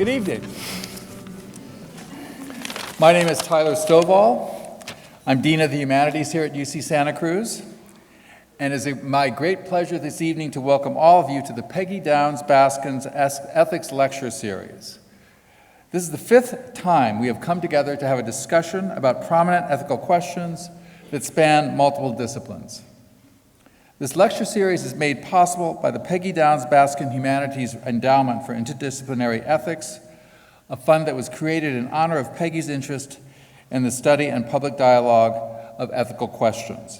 Good evening. My name is Tyler Stovall. I'm Dean of the Humanities here at UC Santa Cruz. And it is my great pleasure this evening to welcome all of you to the Peggy Downs Baskin's Ethics Lecture series. This is the fifth time we have come together to have a discussion about prominent ethical questions that span multiple disciplines. This lecture series is made possible by the Peggy Downs Baskin Humanities Endowment for Interdisciplinary Ethics, a fund that was created in honor of Peggy's interest in the study and public dialogue of ethical questions.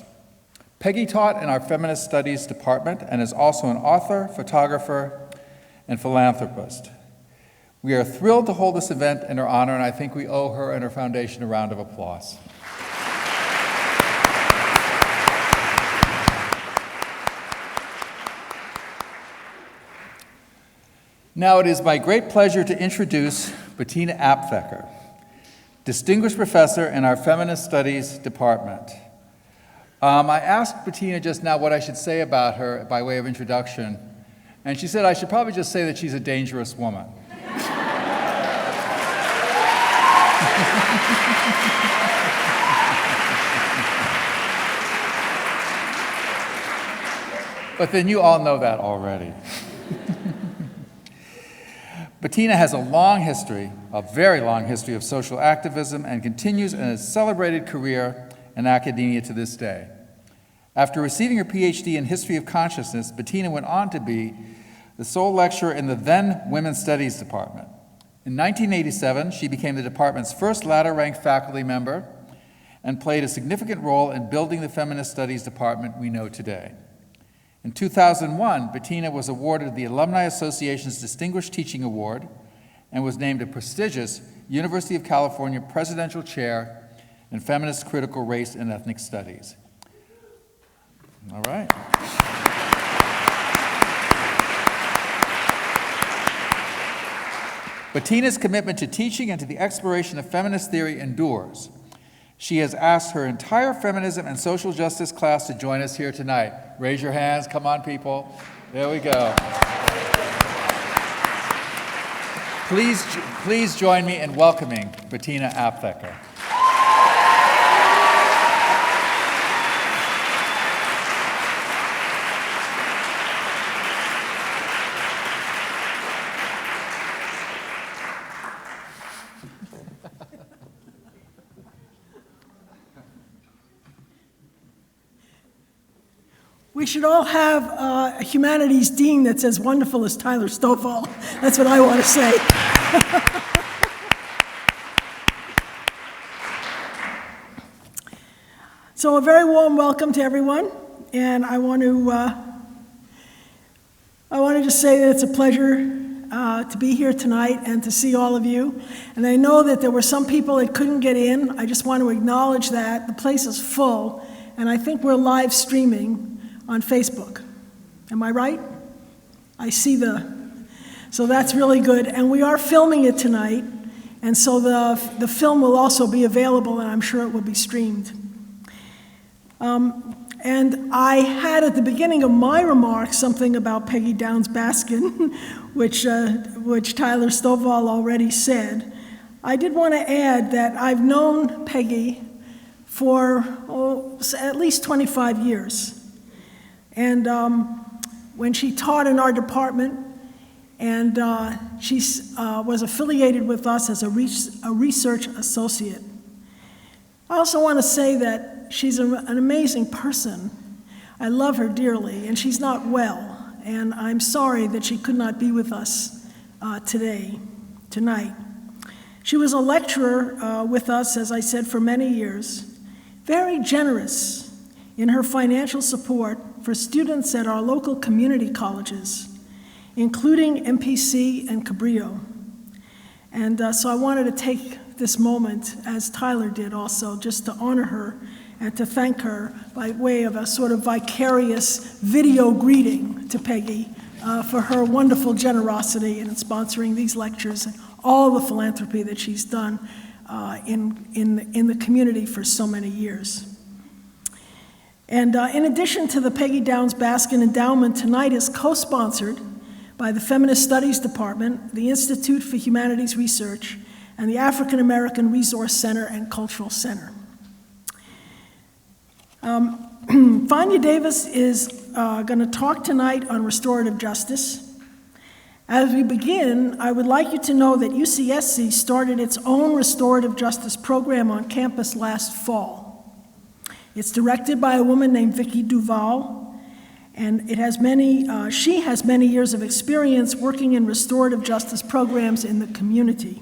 Peggy taught in our Feminist Studies department and is also an author, photographer, and philanthropist. We are thrilled to hold this event in her honor, and I think we owe her and her foundation a round of applause. Now it is my great pleasure to introduce Bettina Aptheker, Distinguished Professor in our Feminist Studies department. I asked Bettina just now what I should say about her by way of introduction, and she said I should probably just say that she's a dangerous woman. But then you all know that already. Bettina has a long history, a very long history of social activism and continues in a celebrated career in academia to this day. After receiving her PhD in History of Consciousness, Bettina went on to be the sole lecturer in the then Women's Studies department. In 1987, she became the department's first ladder-ranked faculty member and played a significant role in building the Feminist Studies department we know today. In 2001, Bettina was awarded the Alumni Association's Distinguished Teaching Award and was named a prestigious University of California Presidential Chair in Feminist Critical Race and Ethnic Studies. All right. Bettina's commitment to teaching and to the exploration of feminist theory endures. She has asked her entire feminism and social justice class to join us here tonight. Raise your hands, come on people. There we go. Please join me in welcoming Bettina Aptheker. We should all have a humanities dean that's as wonderful as Tyler Stovall. That's what I want to say. So a very warm welcome to everyone, and I want to just say that it's a pleasure to be here tonight and to see all of you. And I know that there were some people that couldn't get in. I just want to acknowledge that the place is full, and I think we're live streaming on Facebook. Am I right? I see so that's really good. And we are filming it tonight, and so the film will also be available, and I'm sure it will be streamed. And I had at the beginning of my remarks something about Peggy Downs Baskin, which Tyler Stovall already said. I did want to add that I've known Peggy for at least 25 years. And when she taught in our department, and she was affiliated with us as a research associate. I also want to say that she's an amazing person. I love her dearly, and she's not well, and I'm sorry that she could not be with us tonight. She was a lecturer with us, as I said, for many years, very generous in her financial support for students at our local community colleges, including MPC and Cabrillo. And so I wanted to take this moment, as Tyler did also, just to honor her and to thank her by way of a sort of vicarious video greeting to Peggy for her wonderful generosity in sponsoring these lectures and all the philanthropy that she's done in the community for so many years. And in addition to the Peggy Downs Baskin Endowment, tonight is co-sponsored by the Feminist Studies Department, the Institute for Humanities Research, and the African American Resource Center and Cultural Center. Fania Davis is going to talk tonight on restorative justice. As we begin, I would like you to know that UCSC started its own restorative justice program on campus last fall. It's directed by a woman named Vicki Duval, and she has many years of experience working in restorative justice programs in the community.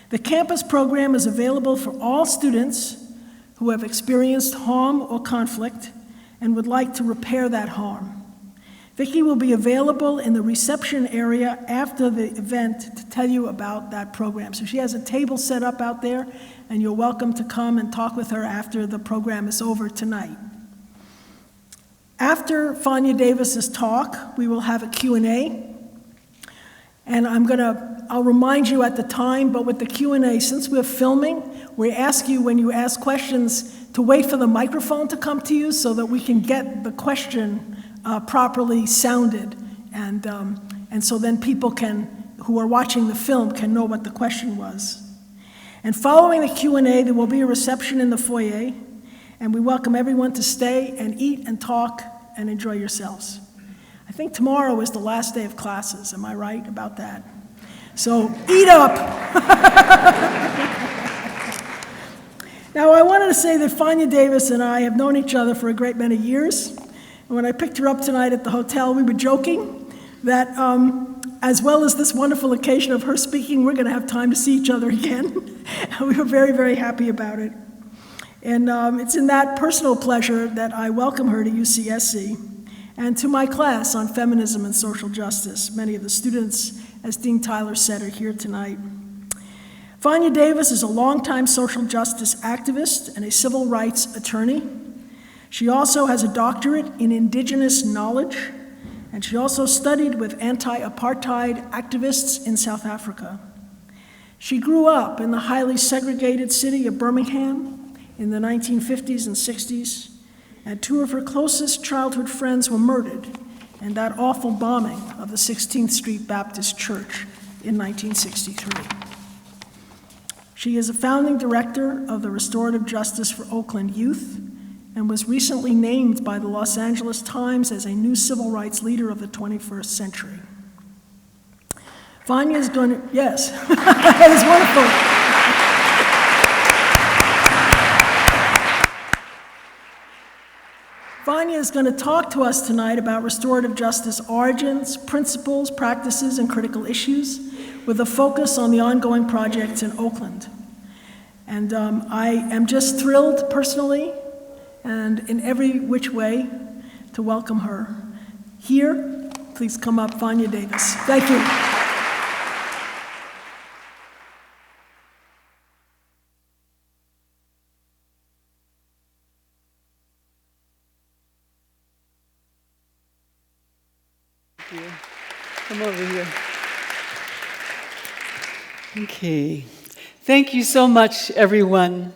The campus program is available for all students who have experienced harm or conflict and would like to repair that harm. Vicki will be available in the reception area after the event to tell you about that program. So she has a table set up out there, and you're welcome to come and talk with her after the program is over tonight. After Fania Davis's talk, we will have a Q&A. And I'll remind you at the time, but with the Q&A, since we're filming, we ask you when you ask questions to wait for the microphone to come to you so that we can get the question properly sounded. And so then people who are watching the film can know what the question was. And following the Q&A, there will be a reception in the foyer, and we welcome everyone to stay and eat and talk and enjoy yourselves. I think tomorrow is the last day of classes. Am I right about that? So eat up. Now, I wanted to say that Fania Davis and I have known each other for a great many years. And when I picked her up tonight at the hotel, we were joking that as well as this wonderful occasion of her speaking, we're going to have time to see each other again. And we were very, very happy about it. And it's in that personal pleasure that I welcome her to UCSC and to my class on feminism and social justice. Many of the students, as Dean Tyler said, are here tonight. Fania Davis is a longtime social justice activist and a civil rights attorney. She also has a doctorate in indigenous knowledge, and she also studied with anti-apartheid activists in South Africa. She grew up in the highly segregated city of Birmingham in the 1950s and 60s, and two of her closest childhood friends were murdered in that awful bombing of the 16th Street Baptist Church in 1963. She is a founding director of the Restorative Justice for Oakland Youth and was recently named by the Los Angeles Times as a new civil rights leader of the 21st century. Fania is going to, yes, that is wonderful. Fania is going to talk to us tonight about restorative justice origins, principles, practices, and critical issues, with a focus on the ongoing projects in Oakland. And I am just thrilled personally and in every which way to welcome her. Here, please come up, Fania Davis. Thank you. Come over here. Okay. Thank you so much, everyone.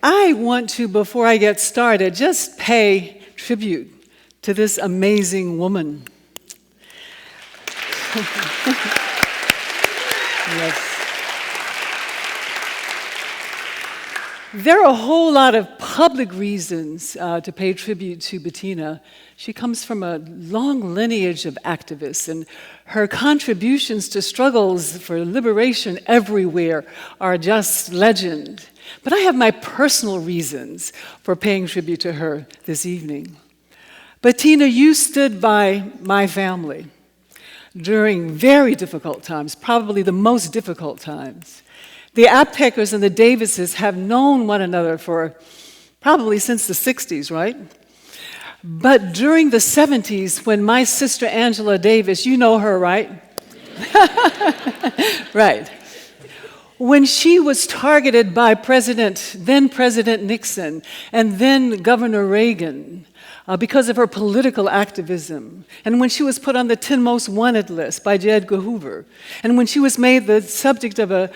I want to, before I get started, just pay tribute to this amazing woman. Yes. There are a whole lot of public reasons to pay tribute to Bettina. She comes from a long lineage of activists, and her contributions to struggles for liberation everywhere are just legend. But I have my personal reasons for paying tribute to her this evening. Bettina, you stood by my family during very difficult times, probably the most difficult times. The Aptekers and the Davises have known one another for probably since the 60s, right? But during the 70s, when my sister Angela Davis, you know her, right? Right. When she was targeted by then President Nixon, and then Governor Reagan, because of her political activism, and when she was put on the 10 most wanted list by J. Edgar Hoover, and when she was made the subject of an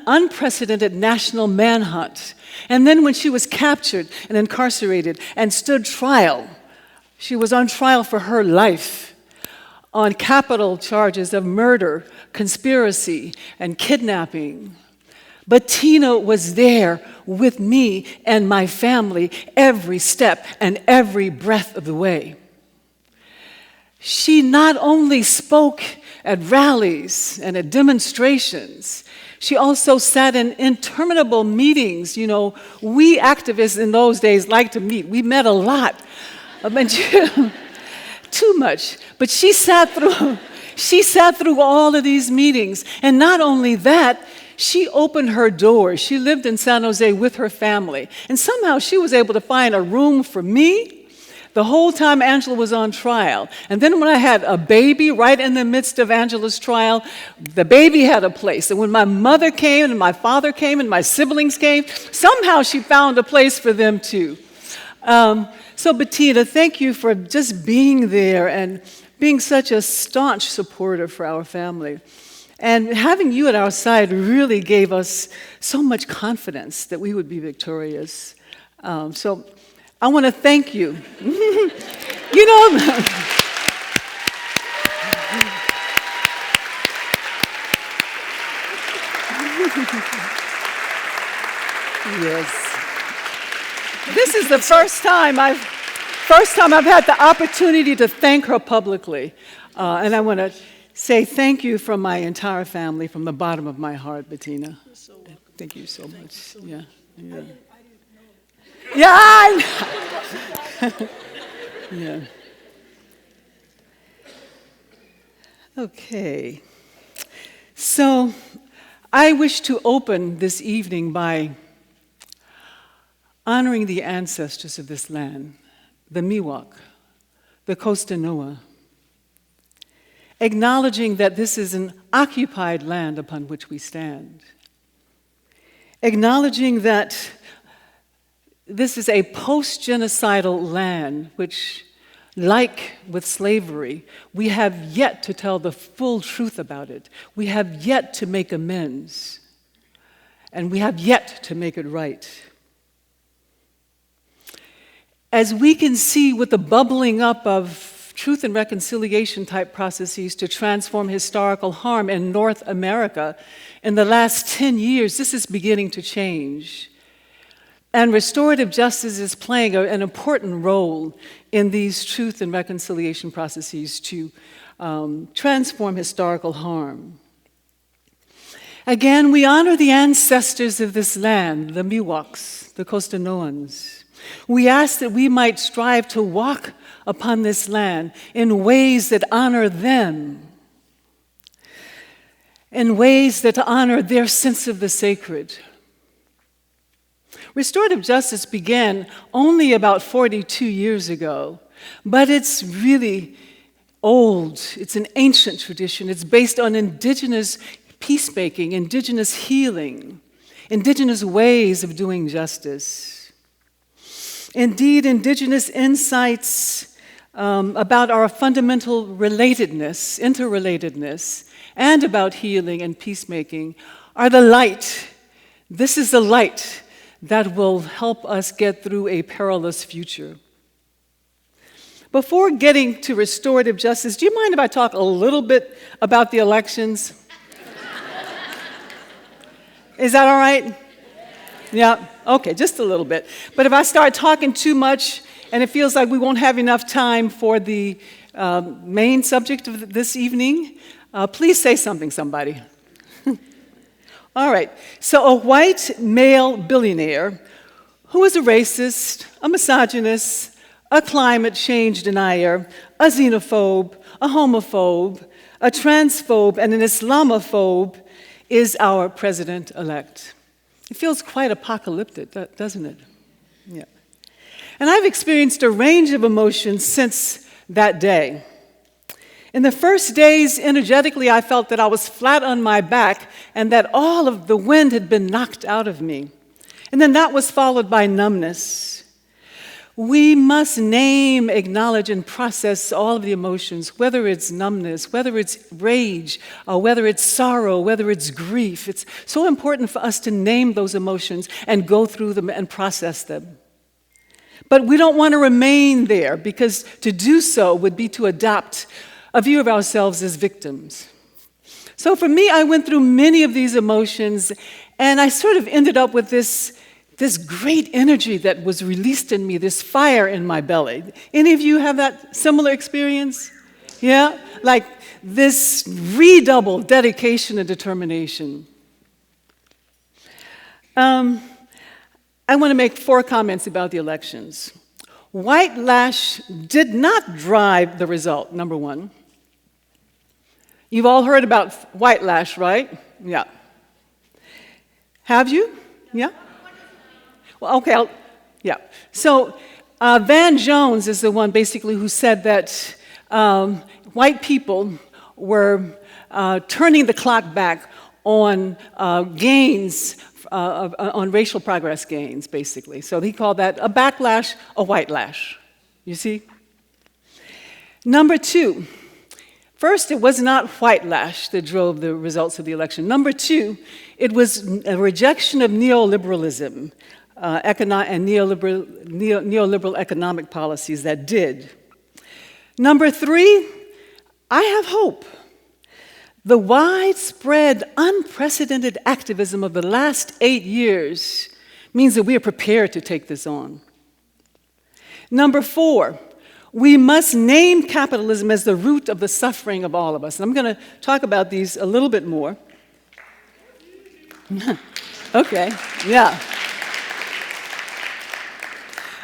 unprecedented national manhunt, and then when she was captured and incarcerated and stood trial, she was on trial for her life. on capital charges of murder, conspiracy, and kidnapping. But Tina was there with me and my family every step and every breath of the way. She not only spoke at rallies and at demonstrations, she also sat in interminable meetings. You know, we activists in those days liked to meet. We met a lot. Too much. But she sat through all of these meetings. And not only that, she opened her doors. She lived in San Jose with her family. And somehow she was able to find a room for me the whole time Angela was on trial. And then when I had a baby right in the midst of Angela's trial, the baby had a place. And when my mother came and my father came and my siblings came, somehow she found a place for them too. So Bettina, thank you for just being there and being such a staunch supporter for our family. And having you at our side really gave us so much confidence that we would be victorious. So I want to thank you. You know, yes. This is the first time I've had the opportunity to thank her publicly. And I want to say thank you from my entire family, from the bottom of my heart, Bettina. Thank you so much. Yeah. Yeah, I know. Yeah. Okay. So I wish to open this evening by honoring the ancestors of this land, the Miwok, the Costanoa, acknowledging that this is an occupied land upon which we stand, acknowledging that this is a post-genocidal land which, like with slavery, we have yet to tell the full truth about it. We have yet to make amends, and we have yet to make it right. As we can see with the bubbling up of truth and reconciliation type processes to transform historical harm in North America, in the last 10 years, this is beginning to change. And restorative justice is playing an important role in these truth and reconciliation processes to transform historical harm. Again, we honor the ancestors of this land, the Miwoks, the Costanoans. We ask that we might strive to walk upon this land in ways that honor them, in ways that honor their sense of the sacred. Restorative justice began only about 42 years ago, but it's really old. It's an ancient tradition. It's based on indigenous peacemaking, indigenous healing, indigenous ways of doing justice. Indeed, indigenous insights about our fundamental relatedness, interrelatedness, and about healing and peacemaking are the light. This is the light that will help us get through a perilous future. Before getting to restorative justice, do you mind if I talk a little bit about the elections? Is that all right? Yeah, okay, just a little bit. But if I start talking too much and it feels like we won't have enough time for the main subject of this evening, please say something, somebody. All right, so a white male billionaire who is a racist, a misogynist, a climate change denier, a xenophobe, a homophobe, a transphobe, and an Islamophobe is our president-elect. It feels quite apocalyptic, doesn't it? Yeah. And I've experienced a range of emotions since that day. In the first days, energetically, I felt that I was flat on my back and that all of the wind had been knocked out of me. And then that was followed by numbness. We must name, acknowledge, and process all of the emotions, whether it's numbness, whether it's rage, whether it's sorrow, whether it's grief. It's so important for us to name those emotions and go through them and process them. But we don't want to remain there, because to do so would be to adopt a view of ourselves as victims. So for me, I went through many of these emotions, and I sort of ended up with this great energy that was released in me, this fire in my belly. Any of you have that similar experience? Yeah? Like this redoubled dedication and determination. I want to make 4 comments about the elections. White lash did not drive the result, number 1. You've all heard about white lash, right? Yeah. Have you? Yeah? Well, okay, yeah. So Van Jones is the one basically who said that white people were turning the clock back on gains, on racial progress gains, basically. So he called that a backlash, a white lash. You see? Number 2, first, it was not white lash that drove the results of the election. Number 2, it was a rejection of neoliberalism and neoliberal economic policies that did. Number 3, I have hope. The widespread, unprecedented activism of the last 8 years means that we are prepared to take this on. Number 4, we must name capitalism as the root of the suffering of all of us. And I'm going to talk about these a little bit more. Okay, yeah.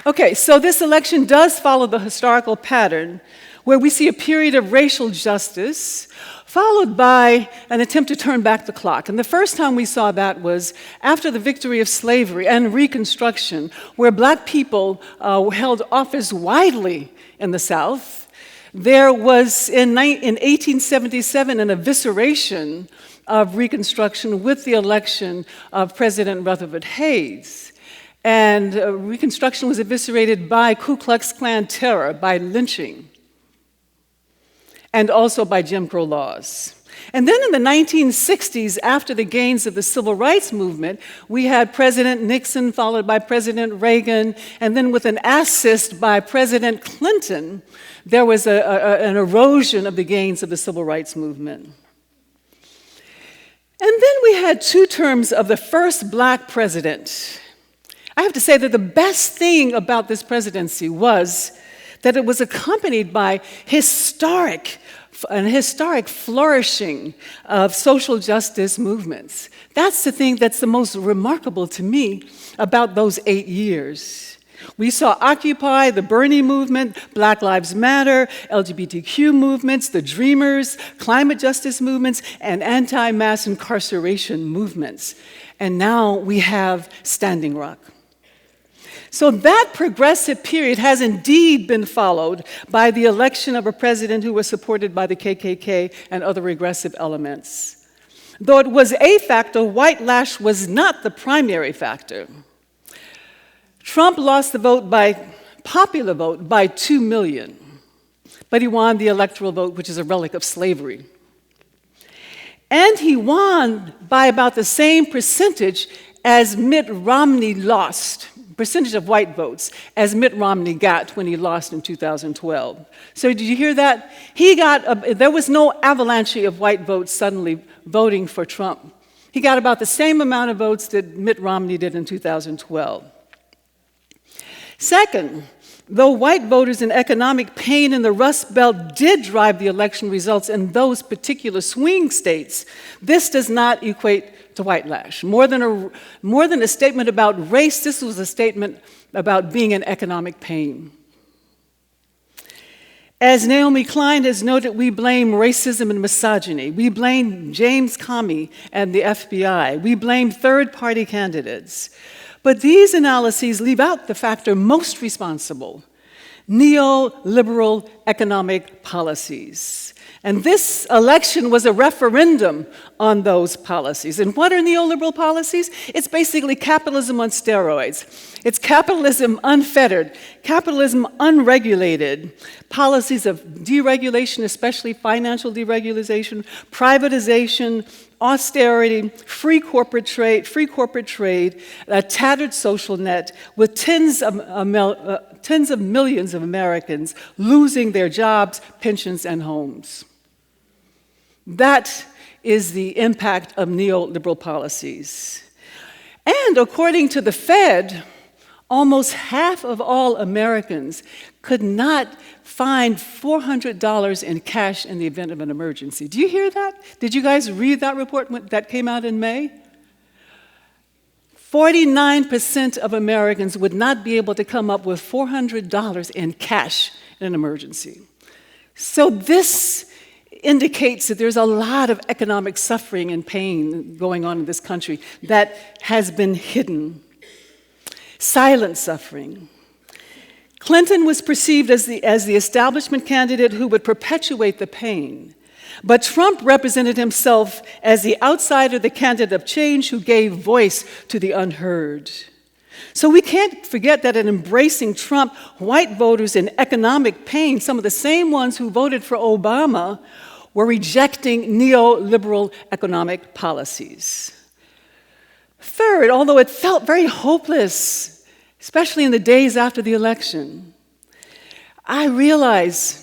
Okay, so this election does follow the historical pattern where we see a period of racial justice followed by an attempt to turn back the clock. And the first time we saw that was after the victory of slavery and Reconstruction, where black people held office widely in the South. There was, in 1877, an evisceration of Reconstruction with the election of President Rutherford Hayes. And Reconstruction was eviscerated by Ku Klux Klan terror, by lynching, and also by Jim Crow laws. And then in the 1960s, after the gains of the Civil Rights Movement, we had President Nixon followed by President Reagan, and then with an assist by President Clinton, there was an erosion of the gains of the Civil Rights Movement. And then we had 2 terms of the first black president. I have to say that the best thing about this presidency was that it was accompanied by historic flourishing of social justice movements. That's the thing that's the most remarkable to me about those 8 years. We saw Occupy, the Bernie movement, Black Lives Matter, LGBTQ movements, the Dreamers, climate justice movements, and anti-mass incarceration movements. And now we have Standing Rock. So that progressive period has indeed been followed by the election of a president who was supported by the KKK and other regressive elements. Though it was a factor, white lash was not the primary factor. Trump lost the vote by popular vote by 2 million, but he won the electoral vote, which is a relic of slavery. And he won by about the same percentage as Mitt Romney lost, percentage of white votes, as Mitt Romney got when he lost in 2012. So did you hear that? There was no avalanche of white votes suddenly voting for Trump. He got about the same amount of votes that Mitt Romney did in 2012. Second, though white voters in economic pain in the Rust Belt did drive the election results in those particular swing states, this does not equate to white lash. More than a statement about race, this was a statement about being in economic pain. As Naomi Klein has noted, we blame racism and misogyny. We blame James Comey and the FBI. We blame third-party candidates. But these analyses leave out the factor most responsible: neoliberal economic policies. And this election was a referendum on those policies. And what are neoliberal policies? It's basically capitalism on steroids. It's capitalism unfettered, capitalism unregulated, policies of deregulation, especially financial deregulation, privatization, austerity, free corporate trade, a tattered social net with tens of millions of Americans losing their jobs, pensions, and homes. That is the impact of neoliberal policies. And according to the Fed, almost half of all Americans could not find $400 in cash in the event of an emergency. Do you hear that? Did you guys read that report that came out in May? 49% of Americans would not be able to come up with $400 in cash in an emergency. So this indicates that there's a lot of economic suffering and pain going on in this country that has been hidden. Silent suffering. Clinton was perceived as the establishment candidate who would perpetuate the pain. But Trump represented himself as the outsider, the candidate of change who gave voice to the unheard. So we can't forget that in embracing Trump, white voters in economic pain, some of the same ones who voted for Obama, were rejecting neoliberal economic policies. Third, although it felt very hopeless, especially in the days after the election, I realized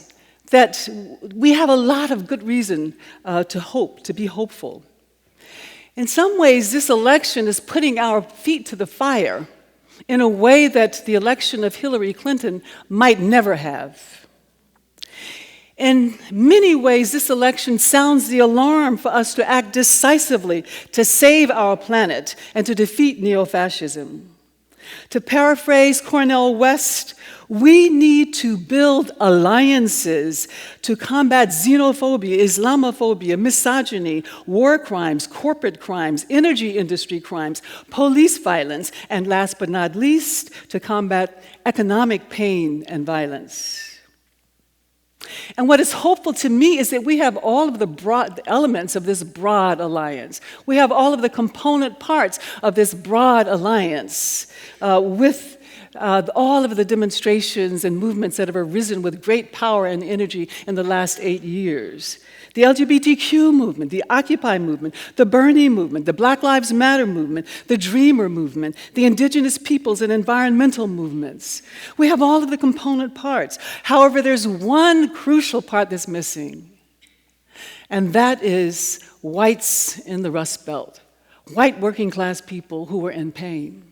that we have a lot of good reason to hope, to be hopeful. In some ways, this election is putting our feet to the fire in a way that the election of Hillary Clinton might never have. In many ways, this election sounds the alarm for us to act decisively to save our planet and to defeat neo-fascism. To paraphrase Cornel West, we need to build alliances to combat xenophobia, Islamophobia, misogyny, war crimes, corporate crimes, energy industry crimes, police violence, and last but not least, to combat economic pain and violence. And what is hopeful to me is that we have all of the broad elements of this broad alliance. We have all of the component parts of this broad alliance with all of the demonstrations and movements that have arisen with great power and energy in the last 8 years. The LGBTQ movement, the Occupy movement, the Bernie movement, the Black Lives Matter movement, the Dreamer movement, the indigenous peoples and environmental movements. We have all of the component parts. However, there's one crucial part that's missing, and that is whites in the Rust Belt, white working class people who are in pain.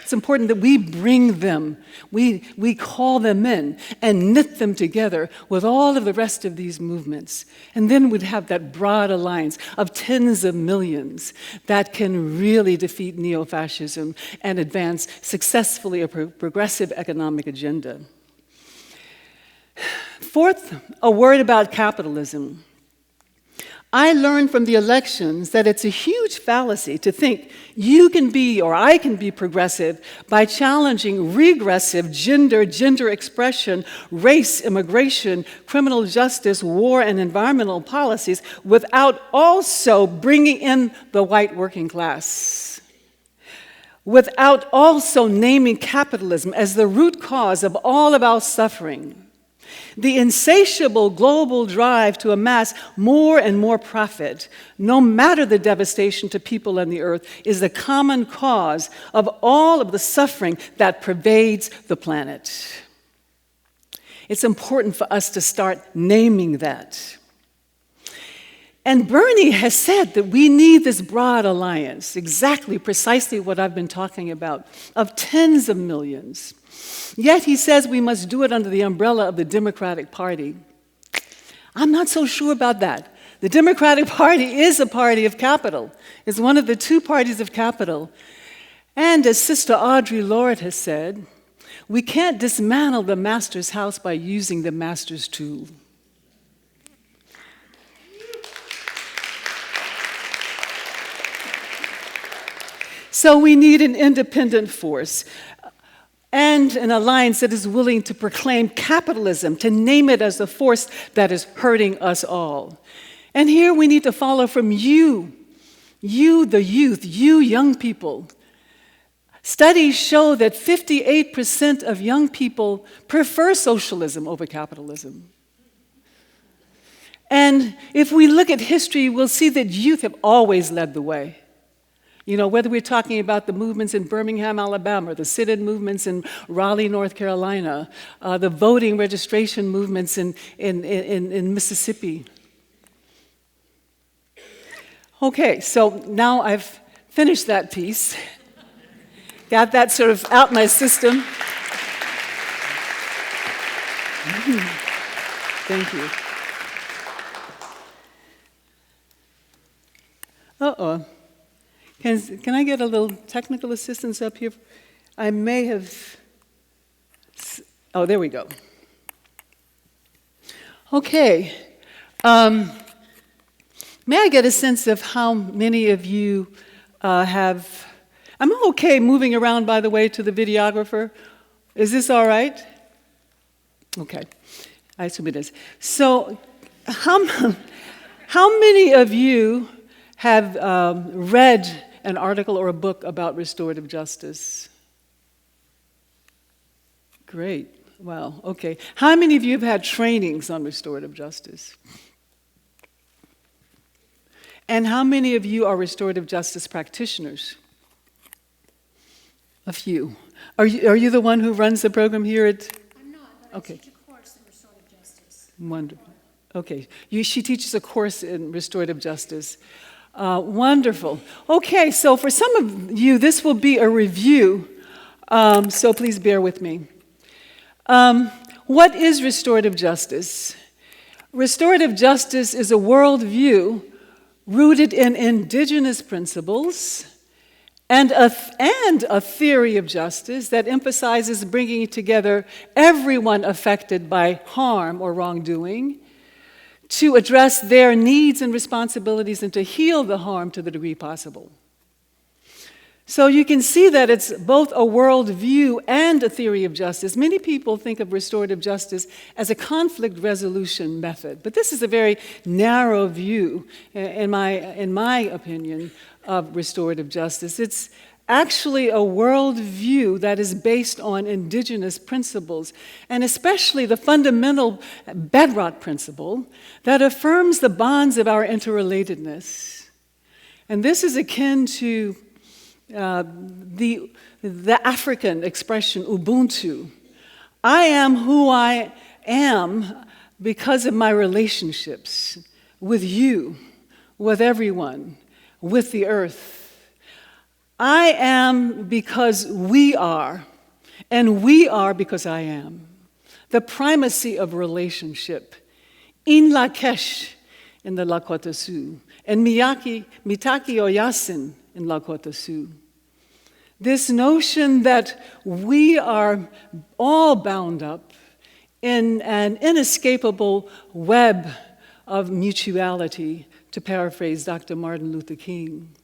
It's important that we bring them, we call them in and knit them together with all of the rest of these movements. And then we'd have that broad alliance of tens of millions that can really defeat neo-fascism and advance successfully a progressive economic agenda. Fourth, a word about capitalism. I learned from the elections that it's a huge fallacy to think you can be or I can be progressive by challenging regressive gender expression, race, immigration, criminal justice, war, and environmental policies without also bringing in the white working class. Without also naming capitalism as the root cause of all of our suffering. The insatiable global drive to amass more and more profit, no matter the devastation to people and the earth, is the common cause of all of the suffering that pervades the planet. It's important for us to start naming that. And Bernie has said that we need this broad alliance, precisely what I've been talking about, of tens of millions. Yet he says we must do it under the umbrella of the Democratic Party. I'm not so sure about that. The Democratic Party is a party of capital. It's one of the two parties of capital. And as Sister Audre Lorde has said, we can't dismantle the master's house by using the master's tool. So we need an independent force and an alliance that is willing to proclaim capitalism, to name it as the force that is hurting us all. And here we need to follow from you the youth, you young people. Studies show that 58% of young people prefer socialism over capitalism. And if we look at history, we'll see that youth have always led the way. You know, whether we're talking about the movements in Birmingham, Alabama, or the sit-in movements in Raleigh, North Carolina, the voting registration movements in Mississippi. Okay, so now I've finished that piece. Got that sort of out my system. Thank you. Uh-oh. Can I get a little technical assistance up here? I may have... Oh, there we go. Okay. May I get a sense of how many of you have... I'm okay moving around, by the way, to the videographer. Is this all right? Okay. I assume it is. So, how many of you have read an article or a book about restorative justice? Great. Wow. Okay. How many of you have had trainings on restorative justice? And how many of you are restorative justice practitioners? A few. Are you the one who runs the program here at? I'm not, but Okay. I teach a course in restorative justice. Wonderful. Okay. She teaches a course in restorative justice. Wonderful. Okay, so for some of you, this will be a review, so please bear with me. What is restorative justice? Restorative justice is a worldview rooted in indigenous principles and a theory of justice that emphasizes bringing together everyone affected by harm or wrongdoing to address their needs and responsibilities and to heal the harm to the degree possible. So you can see that it's both a worldview and a theory of justice. Many people think of restorative justice as a conflict resolution method, but this is a very narrow view, in my opinion, of restorative justice. It's actually a worldview that is based on indigenous principles, and especially the fundamental bedrock principle that affirms the bonds of our interrelatedness. And this is akin to the African expression Ubuntu. I am who I am because of my relationships with you, with everyone, with the earth. I am because we are, and we are because I am. The primacy of relationship. In Lakesh in the Lakota Sioux, and Mitaki Oyasin in Lakota Sioux. This notion that we are all bound up in an inescapable web of mutuality, to paraphrase Dr. Martin Luther King.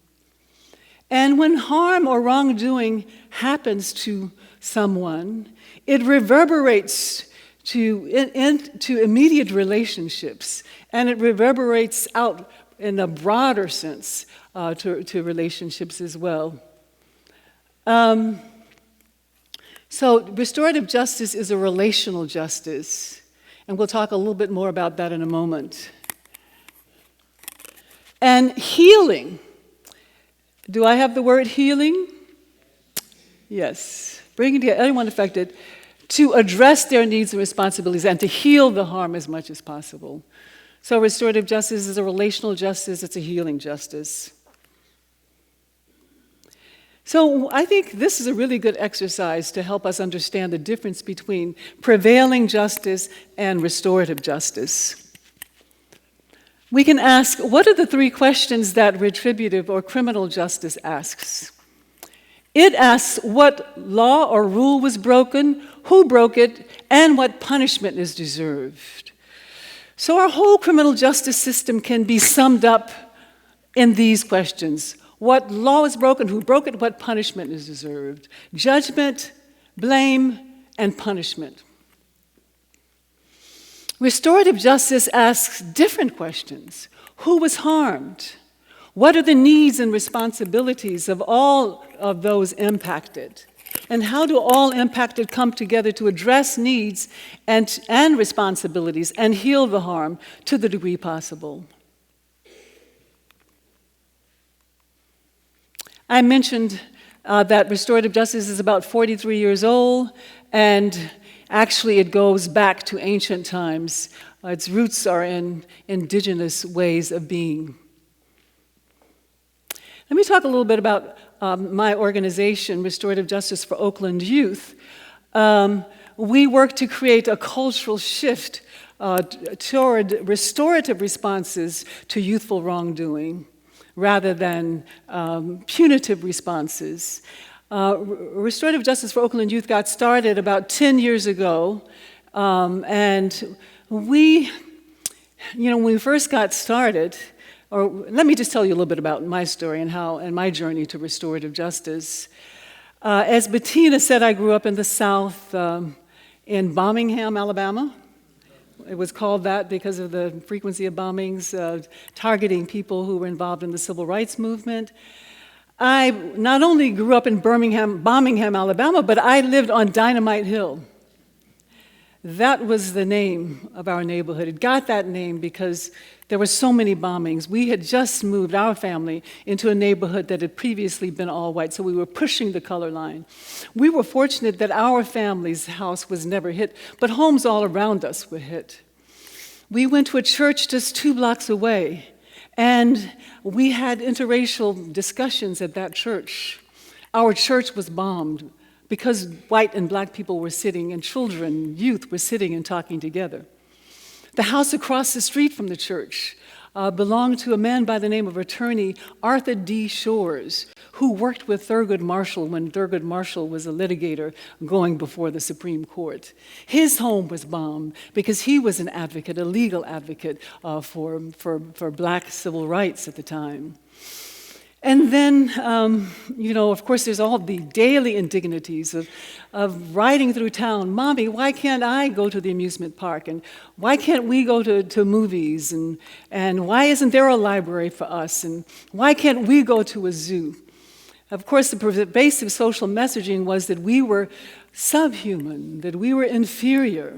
And when harm or wrongdoing happens to someone, it reverberates to immediate relationships, and it reverberates out in a broader sense to relationships as well. So restorative justice is a relational justice, and we'll talk a little bit more about that in a moment. And healing. Do I have the word healing? Yes. Bringing together anyone affected to address their needs and responsibilities and to heal the harm as much as possible. So restorative justice is a relational justice, it's a healing justice. So I think this is a really good exercise to help us understand the difference between prevailing justice and restorative justice. We can ask, what are the three questions that retributive or criminal justice asks? It asks what law or rule was broken, who broke it, and what punishment is deserved. So our whole criminal justice system can be summed up in these questions. What law is broken, who broke it, what punishment is deserved. Judgment, blame, and punishment. Restorative justice asks different questions. Who was harmed? What are the needs and responsibilities of all of those impacted? And how do all impacted come together to address needs and responsibilities and heal the harm to the degree possible? I mentioned that restorative justice is about 43 years old, and actually it goes back to ancient times. Its roots are in indigenous ways of being. Let me talk a little bit about my organization, Restorative Justice for Oakland Youth. We work to create a cultural shift toward restorative responses to youthful wrongdoing, rather than punitive responses. Restorative Justice for Oakland Youth got started about 10 years ago, and we, when we first got started, or let me just tell you a little bit about my story and my journey to restorative justice. As Bettina said, I grew up in the South, in Birmingham, Alabama. It was called that because of the frequency of bombings targeting people who were involved in the civil rights movement. I not only grew up in Birmingham, Alabama, but I lived on Dynamite Hill. That was the name of our neighborhood. It got that name because there were so many bombings. We had just moved our family into a neighborhood that had previously been all white, so we were pushing the color line. We were fortunate that our family's house was never hit, but homes all around us were hit. We went to a church just 2 blocks away, and we had interracial discussions at that church. Our church was bombed because white and black people were sitting, and children, youth were sitting and talking together. The house across the street from the church belonged to a man by the name of attorney Arthur D. Shores, who worked with Thurgood Marshall when Thurgood Marshall was a litigator going before the Supreme Court. His home was bombed because he was an advocate, a legal advocate for black civil rights at the time. And then, of course, there's all the daily indignities of riding through town. Mommy, why can't I go to the amusement park? And why can't we go to movies? And why isn't there a library for us? And why can't we go to a zoo? Of course, the pervasive social messaging was that we were subhuman, that we were inferior,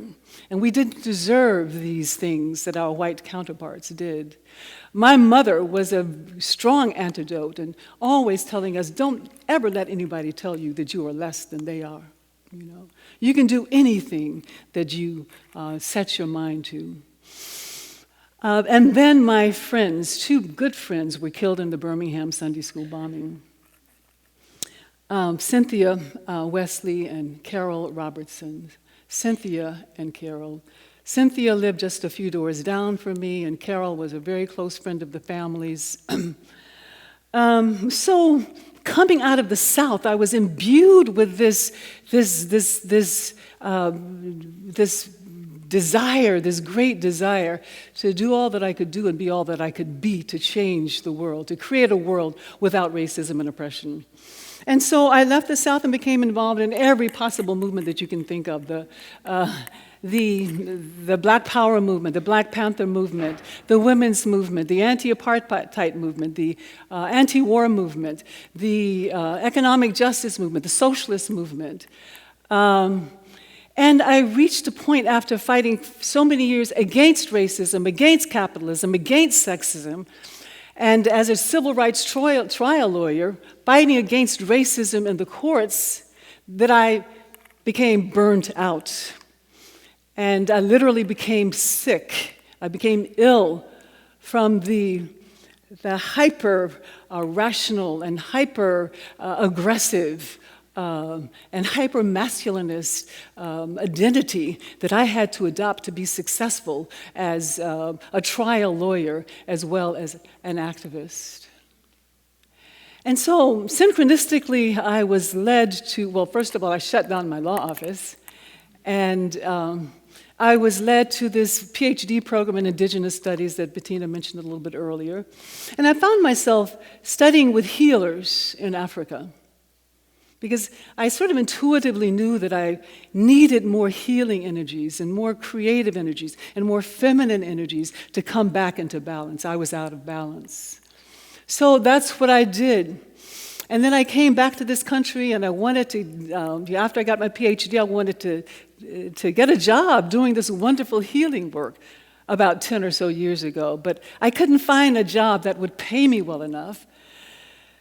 and we didn't deserve these things that our white counterparts did. My mother was a strong antidote and always telling us, don't ever let anybody tell you that you are less than they are. You can do anything that you set your mind to. And then my friends, 2 good friends, were killed in the Birmingham Sunday school bombing. Cynthia Wesley and Carol Robertson. Cynthia and Carol. Cynthia lived just a few doors down from me, and Carol was a very close friend of the family's. So coming out of the South, I was imbued with this desire, this great desire to do all that I could do and be all that I could be to change the world, to create a world without racism and oppression. And so I left the South and became involved in every possible movement that you can think of. The Black Power movement, the Black Panther movement, the women's movement, the anti-apartheid movement, the anti-war movement, the economic justice movement, the socialist movement. And I reached a point after fighting so many years against racism, against capitalism, against sexism, and as a civil rights trial lawyer, fighting against racism in the courts, that I became burnt out. And I literally became sick. I became ill from the hyper-rational and hyper-aggressive and hyper-masculinist identity that I had to adopt to be successful as a trial lawyer as well as an activist. And so, synchronistically, I was led to, well, first of all, I shut down my law office, and I was led to this PhD program in indigenous studies that Bettina mentioned a little bit earlier. And I found myself studying with healers in Africa, because I sort of intuitively knew that I needed more healing energies and more creative energies and more feminine energies to come back into balance. I was out of balance. So that's what I did. And then I came back to this country, and I wanted to, after I got my PhD, I wanted to get a job doing this wonderful healing work about 10 or so years ago. But I couldn't find a job that would pay me well enough.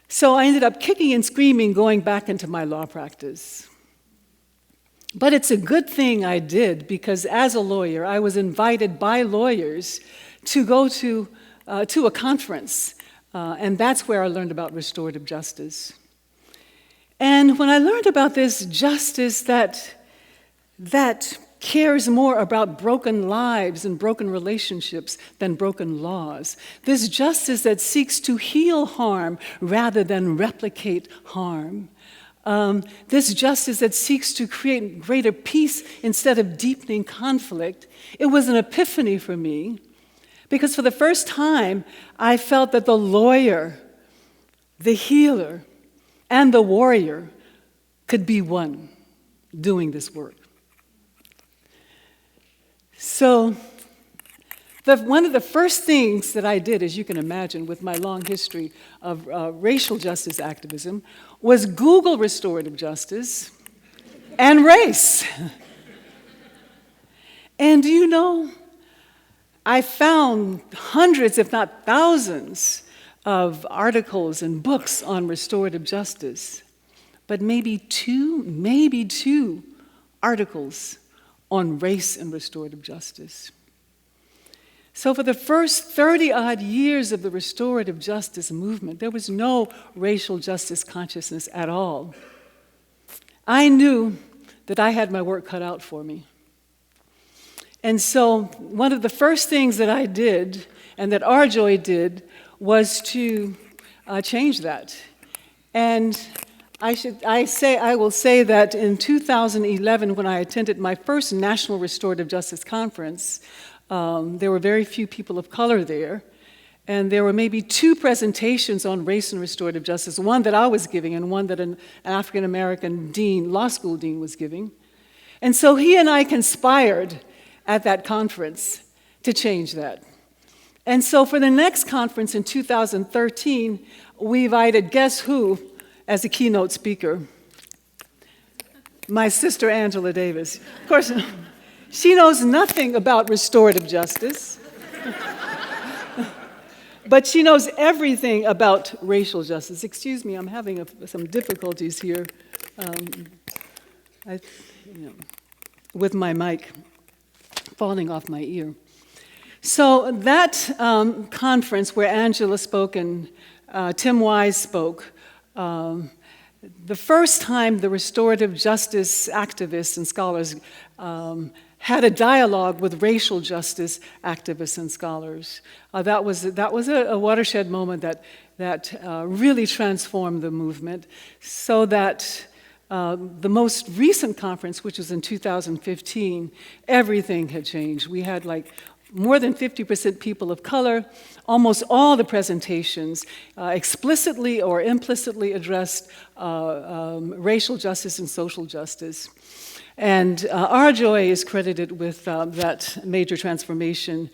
So I ended up kicking and screaming, going back into my law practice. But it's a good thing I did, because as a lawyer, I was invited by lawyers to go to a conference, and that's where I learned about restorative justice. And when I learned about this justice that cares more about broken lives and broken relationships than broken laws, this justice that seeks to heal harm rather than replicate harm, this justice that seeks to create greater peace instead of deepening conflict, it was an epiphany for me, because for the first time, I felt that the lawyer, the healer, and the warrior could be one doing this work. So, one of the first things that I did, as you can imagine, with my long history of racial justice activism, was Google restorative justice and race. And do you know, I found hundreds, if not thousands, of articles and books on restorative justice, but maybe two articles on race and restorative justice. So for the first 30-odd years of the restorative justice movement, there was no racial justice consciousness at all. I knew that I had my work cut out for me. And so one of the first things that I did, and that Arjoy did, was to change that. And I will say that in 2011, when I attended my first National Restorative Justice Conference, there were very few people of color there, and there were maybe two presentations on race and restorative justice, one that I was giving and one that an African-American dean, law school dean, was giving. And so he and I conspired at that conference to change that. And so for the next conference in 2013, we invited, guess who, as a keynote speaker? My sister, Angela Davis. Of course, she knows nothing about restorative justice, but she knows everything about racial justice. Excuse me, I'm having some difficulties here with my mic falling off my ear. So that conference where Angela spoke and Tim Wise spoke, the first time the restorative justice activists and scholars had a dialogue with racial justice activists and scholars. That was a watershed moment that really transformed the movement, so that the most recent conference, which was in 2015, everything had changed. We had more than 50% people of color. Almost all the presentations explicitly or implicitly addressed racial justice and social justice. And Arjoy is credited with that major transformation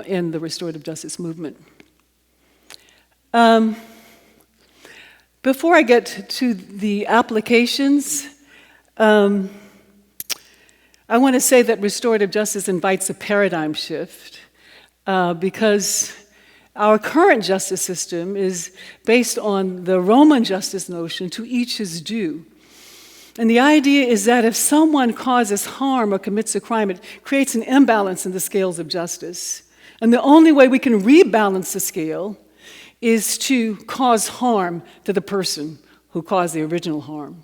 in the restorative justice movement. Before I get to the applications, I want to say that restorative justice invites a paradigm shift because our current justice system is based on the Roman justice notion, to each his due. And the idea is that if someone causes harm or commits a crime, it creates an imbalance in the scales of justice. And the only way we can rebalance the scale is to cause harm to the person who caused the original harm.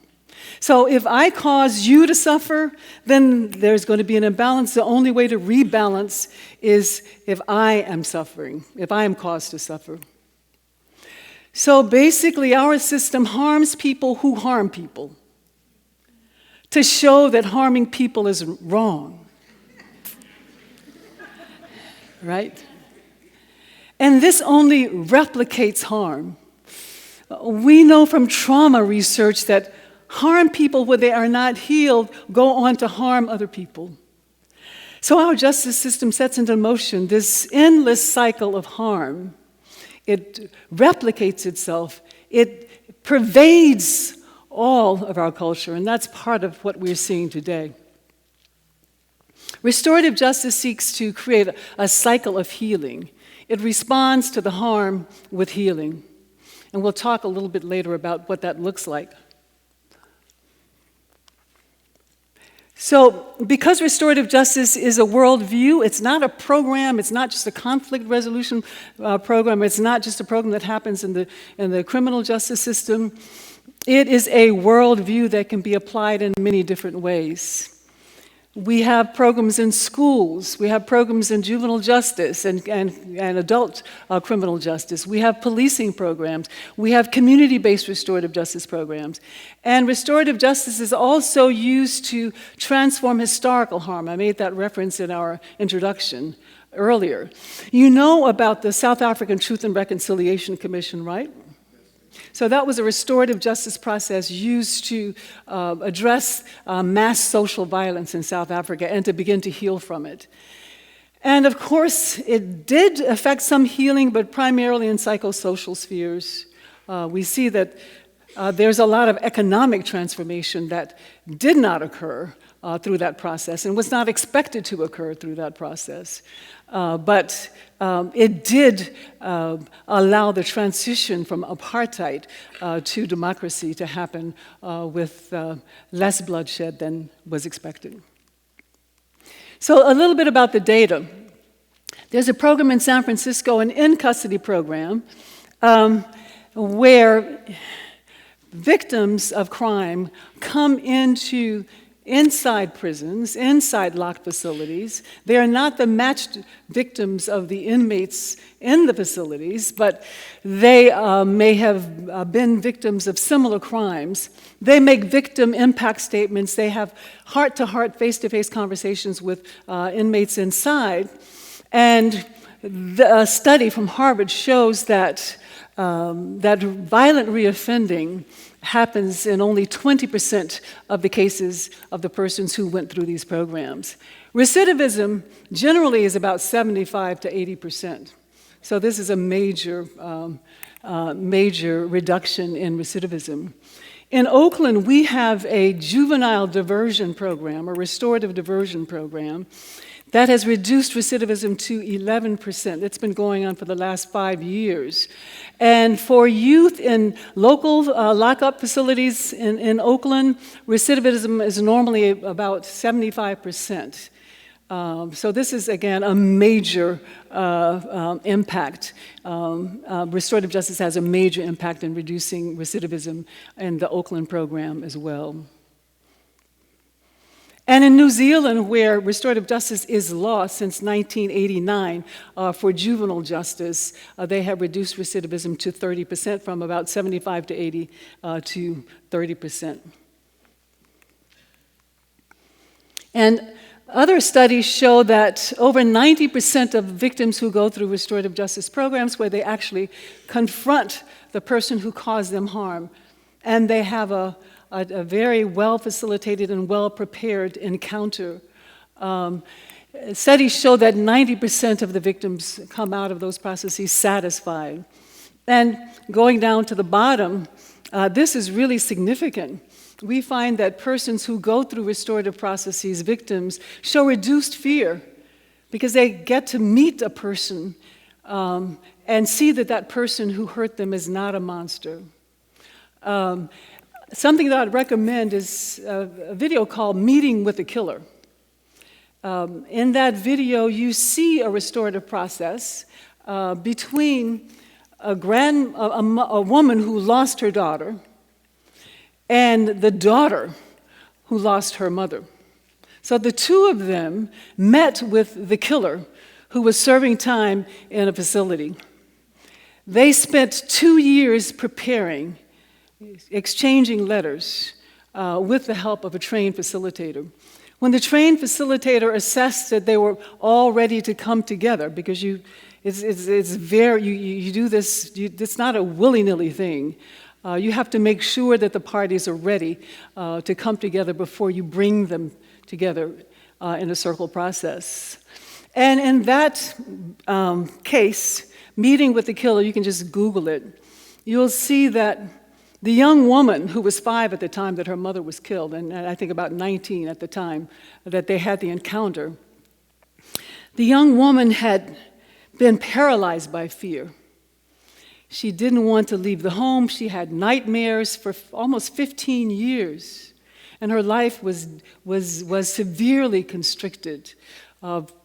So if I cause you to suffer, then there's going to be an imbalance. The only way to rebalance is if I am suffering, if I am caused to suffer. So basically, our system harms people who harm people to show that harming people is wrong. Right? And this only replicates harm. We know from trauma research that harm people when they are not healed go on to harm other people. So our justice system sets into motion this endless cycle of harm. It replicates itself. It pervades all of our culture, and that's part of what we're seeing today. Restorative justice seeks to create a cycle of healing. It responds to the harm with healing. And we'll talk a little bit later about what that looks like. So, because restorative justice is a worldview, it's not a program, it's not just a conflict resolution program, it's not just a program that happens in the criminal justice system. It is a worldview that can be applied in many different ways. We have programs in schools, we have programs in juvenile justice and adult criminal justice. We have policing programs, we have community-based restorative justice programs. And restorative justice is also used to transform historical harm. I made that reference in our introduction earlier. You know about the South African Truth and Reconciliation Commission, right? So that was a restorative justice process used to address mass social violence in South Africa and to begin to heal from it. And of course, it did affect some healing, but primarily in psychosocial spheres. We see that there's a lot of economic transformation that did not occur through that process and was not expected to occur through that process. But it did allow the transition from apartheid to democracy to happen with less bloodshed than was expected. So a little bit about the data. There's a program in San Francisco, an in-custody program, where victims of crime come into inside prisons, inside locked facilities. They are not the matched victims of the inmates in the facilities, but they may have been victims of similar crimes. They make victim impact statements. They have heart-to-heart, face-to-face conversations with inmates inside. And a study from Harvard shows that violent reoffending happens in only 20% of the cases of the persons who went through these programs. Recidivism generally is about 75 to 80%. So this is a major reduction in recidivism. In Oakland, we have a juvenile diversion program, a restorative diversion program, that has reduced recidivism to 11%. It's been going on for the last 5 years. And for youth in local lockup facilities in Oakland, recidivism is normally about 75%. So this is, again, a major impact. Restorative justice has a major impact in reducing recidivism in the Oakland program as well. And in New Zealand, where restorative justice is law since 1989 for juvenile justice, they have reduced recidivism to 30%, from about 75 to 80 to 30%. And other studies show that over 90% of victims who go through restorative justice programs, where they actually confront the person who caused them harm, and they have a very well-facilitated and well-prepared encounter. Studies show that 90% of the victims come out of those processes satisfied. And going down to the bottom, this is really significant. We find that persons who go through restorative processes, victims, show reduced fear because they get to meet a person and see that that person who hurt them is not a monster. Something that I'd recommend is a video called Meeting with the Killer. In that video, you see a restorative process between a woman who lost her daughter and the daughter who lost her mother. So the two of them met with the killer who was serving time in a facility. They spent 2 years preparing, exchanging letters with the help of a trained facilitator. When the trained facilitator assessed that they were all ready to come together, because you do this, it's not a willy-nilly thing. You have to make sure that the parties are ready to come together before you bring them together in a circle process. And in that case, Meeting with the Killer, you can just Google it. You'll see that the young woman, who was 5 at the time that her mother was killed, and I think about 19 at the time that they had the encounter, the young woman had been paralyzed by fear. She didn't want to leave the home. She had nightmares for almost 15 years. And her life was severely constricted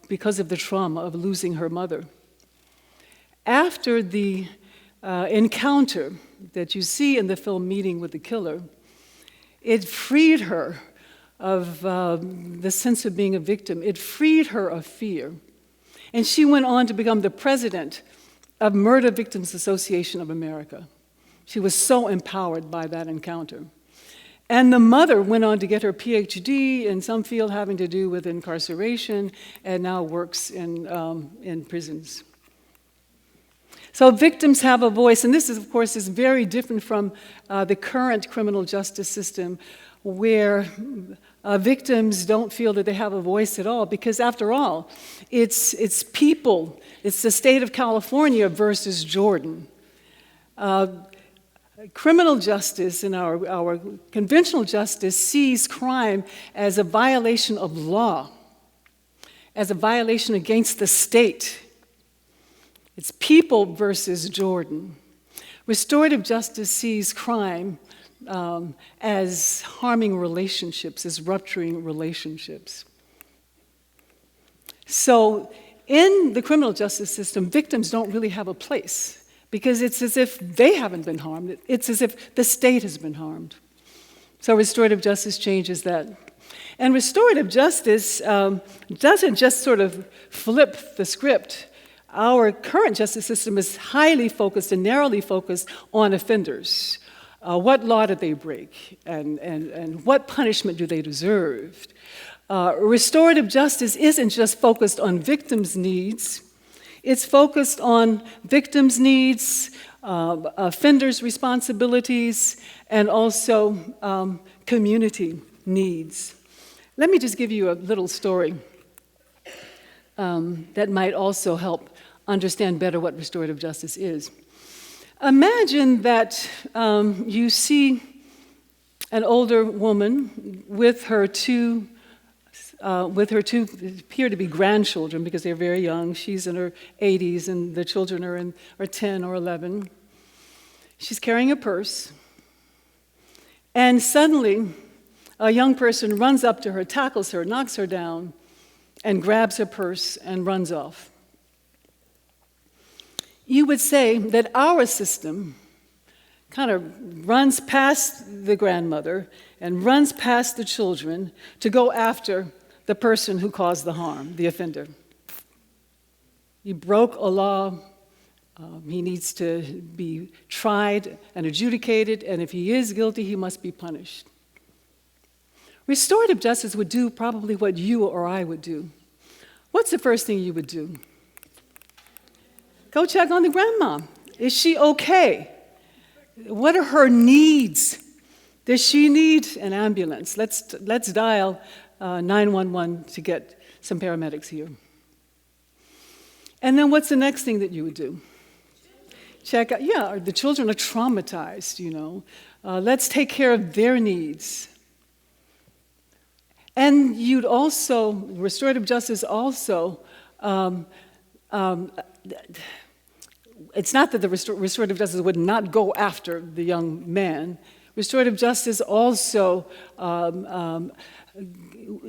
because of the trauma of losing her mother. After the encounter that you see in the film Meeting with the Killer, it freed her of the sense of being a victim. It freed her of fear. And she went on to become the president of Murder Victims Association of America. She was so empowered by that encounter. And the mother went on to get her PhD in some field having to do with incarceration and now works in prisons. So victims have a voice, and this, is, of course, is very different from the current criminal justice system, where victims don't feel that they have a voice at all, because after all, it's people, it's the state of California versus Jordan. Criminal justice and our conventional justice sees crime as a violation of law, as a violation against the state. It's people versus Jordan. Restorative justice sees crime as harming relationships, as rupturing relationships. So in the criminal justice system, victims don't really have a place, because it's as if they haven't been harmed. It's as if the state has been harmed. So restorative justice changes that. And restorative justice doesn't just sort of flip the script. Our current justice system is highly focused and narrowly focused on offenders. What law did they break? And what punishment do they deserve? Restorative justice isn't just focused on victims' needs. It's focused on victims' needs, offenders' responsibilities, and also community needs. Let me just give you a little story that might also help understand better what restorative justice is. Imagine that you see an older woman with her two appear to be grandchildren, because they're very young. She's in her 80s, and the children are 10 or 11. She's carrying a purse, and suddenly a young person runs up to her, tackles her, knocks her down, and grabs her purse and runs off. You would say that our system kind of runs past the grandmother and runs past the children to go after the person who caused the harm, the offender. He broke a law. He needs to be tried and adjudicated, and if he is guilty, he must be punished. Restorative justice would do probably what you or I would do. What's the first thing you would do? Go check on the grandma. Is she okay? What are her needs? Does she need an ambulance? Let's dial 911 to get some paramedics here. And then what's the next thing that you would do? Check out, yeah, the children are traumatized, you know. Let's take care of their needs. And you'd also, restorative justice also, it's not that the restorative justice would not go after the young man. Restorative justice also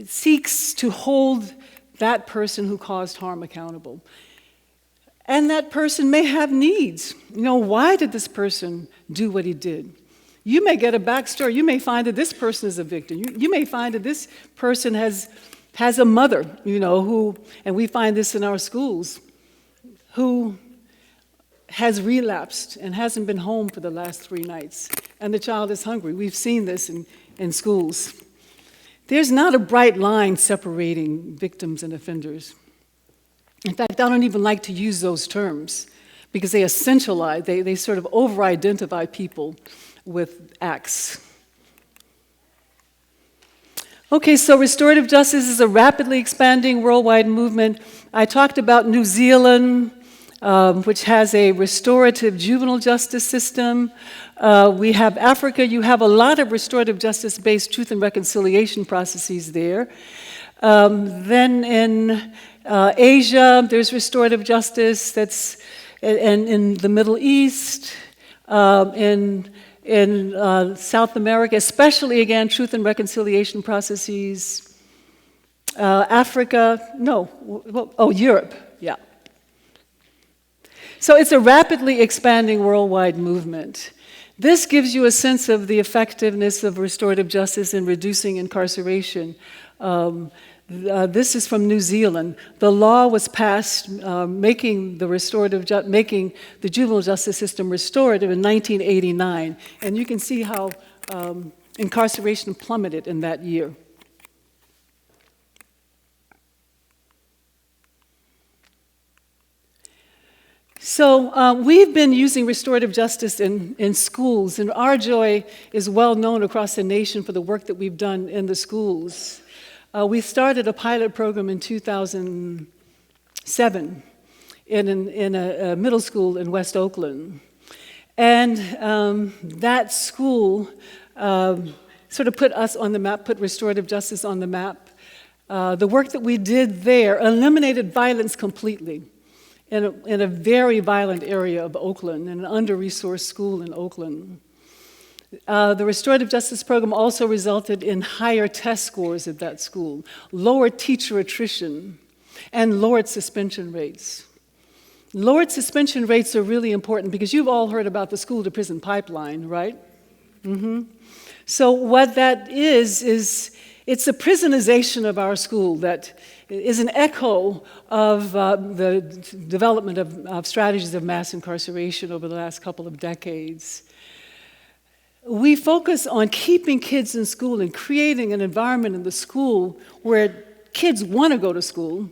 seeks to hold that person who caused harm accountable. And that person may have needs. You know, why did this person do what he did? You may get a backstory. You may find that this person is a victim. You may find that this person has a mother, you know, who, and we find this in our schools, who has relapsed and hasn't been home for the last 3 nights, and the child is hungry. We've seen this in schools. There's not a bright line separating victims and offenders. In fact, I don't even like to use those terms because they essentialize, they sort of over-identify people with acts. Okay, so restorative justice is a rapidly expanding worldwide movement. I talked about New Zealand, which has a restorative juvenile justice system. We have Africa. You have a lot of restorative justice-based truth and reconciliation processes there. Then in Asia, there's restorative justice that's and in the Middle East, in South America, especially, again, truth and reconciliation processes. Africa, Europe, yeah. So it's a rapidly expanding worldwide movement. This gives you a sense of the effectiveness of restorative justice in reducing incarceration. This is from New Zealand. The law was passed making the juvenile justice system restorative in 1989, and you can see how incarceration plummeted in that year. So we've been using restorative justice in schools, and our joy is well known across the nation for the work that we've done in the schools. We started a pilot program in 2007 in a middle school in West Oakland. And that school sort of put us on the map, put restorative justice on the map. The work that we did there eliminated violence completely in a very violent area of Oakland, in an under-resourced school in Oakland. The restorative justice program also resulted in higher test scores at that school, lower teacher attrition, and lowered suspension rates. Lowered suspension rates are really important because you've all heard about the school-to-prison pipeline, right? So what that is it's a prisonization of our school that is an echo of the development of strategies of mass incarceration over the last couple of decades. We focus on keeping kids in school and creating an environment in the school where kids want to go to school,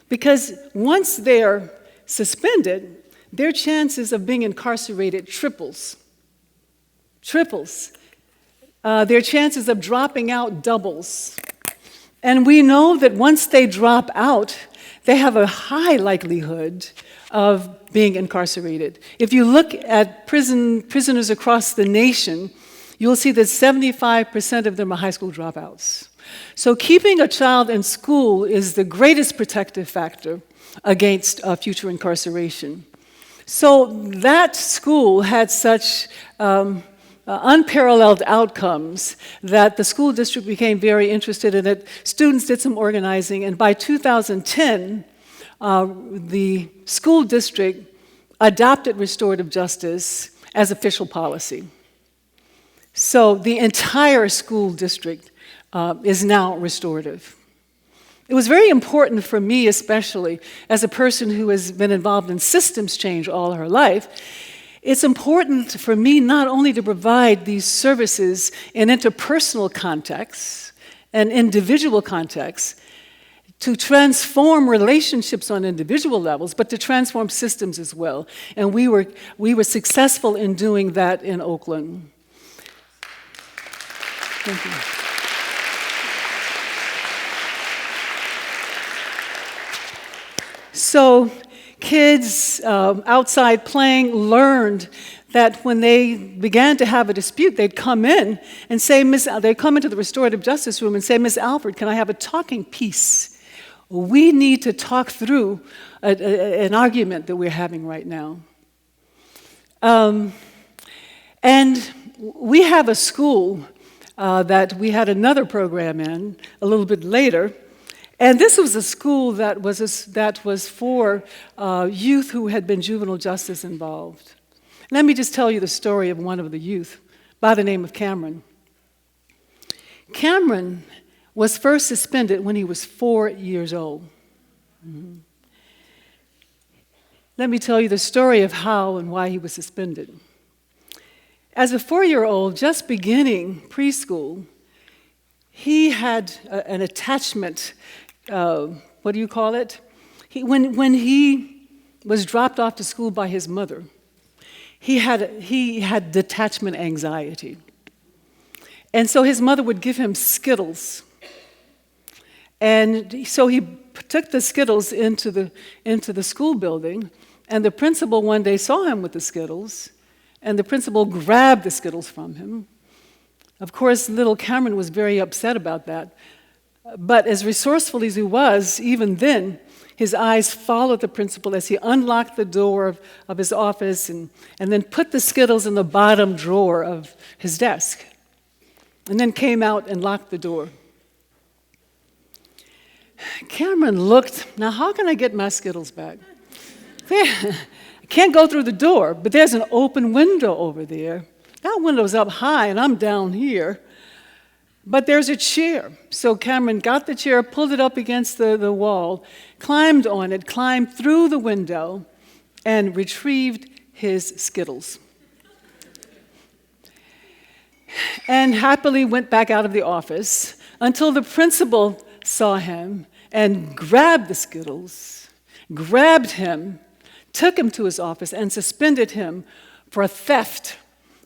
because once they're suspended, their chances of being incarcerated triples. Their chances of dropping out doubles. And we know that once they drop out, they have a high likelihood of being incarcerated. If you look at prisoners across the nation, you'll see that 75% of them are high school dropouts. So keeping a child in school is the greatest protective factor against future incarceration. So that school had such unparalleled outcomes that the school district became very interested in it. Students did some organizing, and by 2010, the school district adopted restorative justice as official policy. So the entire school district is now restorative. It was very important for me, especially as a person who has been involved in systems change all her life. It's important for me not only to provide these services in interpersonal contexts and individual contexts, to transform relationships on individual levels, but to transform systems as well. And we were successful in doing that in Oakland. Thank you. So kids outside playing learned that when they began to have a dispute, they'd come in and say, they'd come into the restorative justice room and say, Miss Alford, can I have a talking piece? We need to talk through an argument that we're having right now. And we have a school that we had another program in a little bit later. And this was a school that was for youth who had been juvenile justice involved. Let me just tell you the story of one of the youth by the name of Cameron. Cameron was first suspended when he was 4 years old. Mm-hmm. Let me tell you the story of how and why he was suspended. As a 4-year-old, just beginning preschool, he had an attachment. What do you call it? When he was dropped off to school by his mother, he had detachment anxiety. And so his mother would give him Skittles. And so he took the Skittles into the school building, and the principal one day saw him with the Skittles, and the principal grabbed the Skittles from him. Of course, little Cameron was very upset about that. But as resourceful as he was, even then, His eyes followed the principal as he unlocked the door of his office and then put the Skittles in the bottom drawer of his desk, and then came out and locked the door. Cameron looked, now how can I get my Skittles back? I can't go through the door, but there's an open window over there. That window's up high, and I'm down here. But there's a chair. So Cameron got the chair, pulled it up against the wall, climbed on it, climbed through the window, and retrieved his Skittles. And happily went back out of the office until the principal saw him and grabbed the Skittles, grabbed him, took him to his office, and suspended him for theft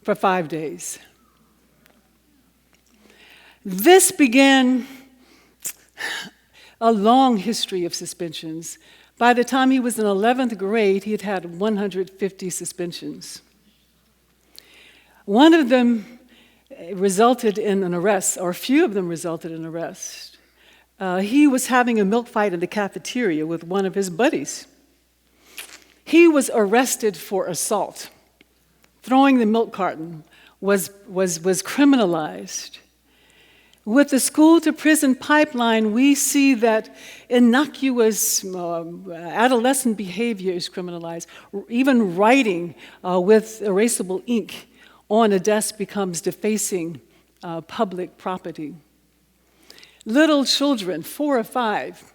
for 5 days. This began a long history of suspensions. By the time he was in 11th grade, he had had 150 suspensions. One of them resulted in an arrest, or a few of them resulted in arrest. He was having a milk fight in the cafeteria with one of his buddies. He was arrested for assault. Throwing the milk carton was criminalized. With the school-to-prison pipeline, we see that innocuous adolescent behavior is criminalized. Even writing with erasable ink on a desk becomes defacing public property. Little children, 4 or 5,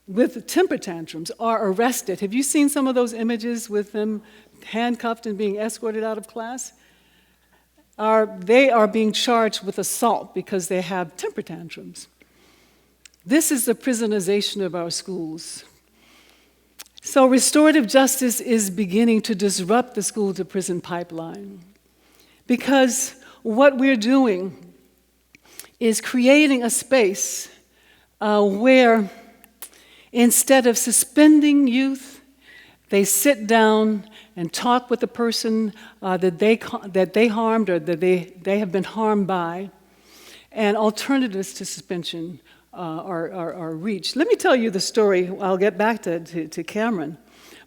with temper tantrums are arrested. Have you seen some of those images with them handcuffed and being escorted out of class? They are being charged with assault because they have temper tantrums. This is the prisonization of our schools. So restorative justice is beginning to disrupt the school-to-prison pipeline because what we're doing is creating a space where instead of suspending youth, they sit down and talk with the person that they harmed or that they have been harmed by, and alternatives to suspension are reached. Let me tell you the story. I'll get back to Cameron,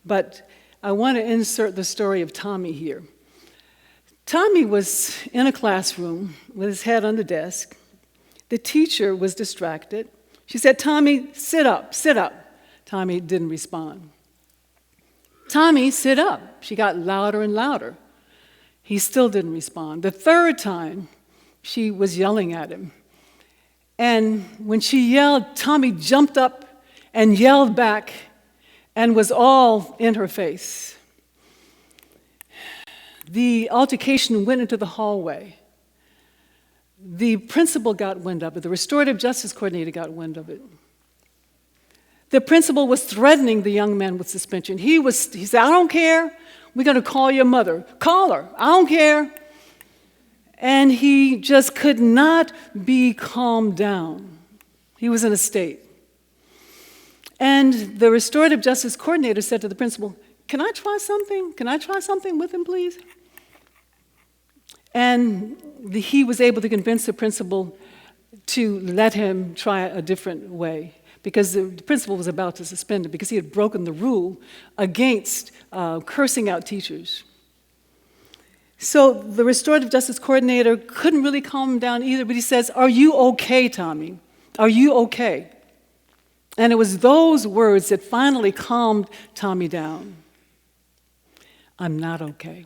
but I want to insert the story of Tommy here. Tommy was in a classroom with his head on the desk. The teacher was distracted. She said, "Tommy, sit up, sit up." Tommy didn't respond. "Tommy, sit up." She got louder and louder. He still didn't respond. The third time, she was yelling at him. And when she yelled, Tommy jumped up and yelled back and was all in her face. The altercation went into the hallway. The principal got wind of it. The restorative justice coordinator got wind of it. The principal was threatening the young man with suspension. He said, "I don't care. We're going to call your mother. Call her. I don't care." And he just could not be calmed down. He was in a state. And the restorative justice coordinator said to the principal, "Can I try something? Can I try something with him, please?" And he was able to convince the principal to let him try a different way, because the principal was about to suspend him because he had broken the rule against cursing out teachers. So the restorative justice coordinator couldn't really calm him down either, but he says, "Are you okay, Tommy? Are you okay?" And it was those words that finally calmed Tommy down. "I'm not okay."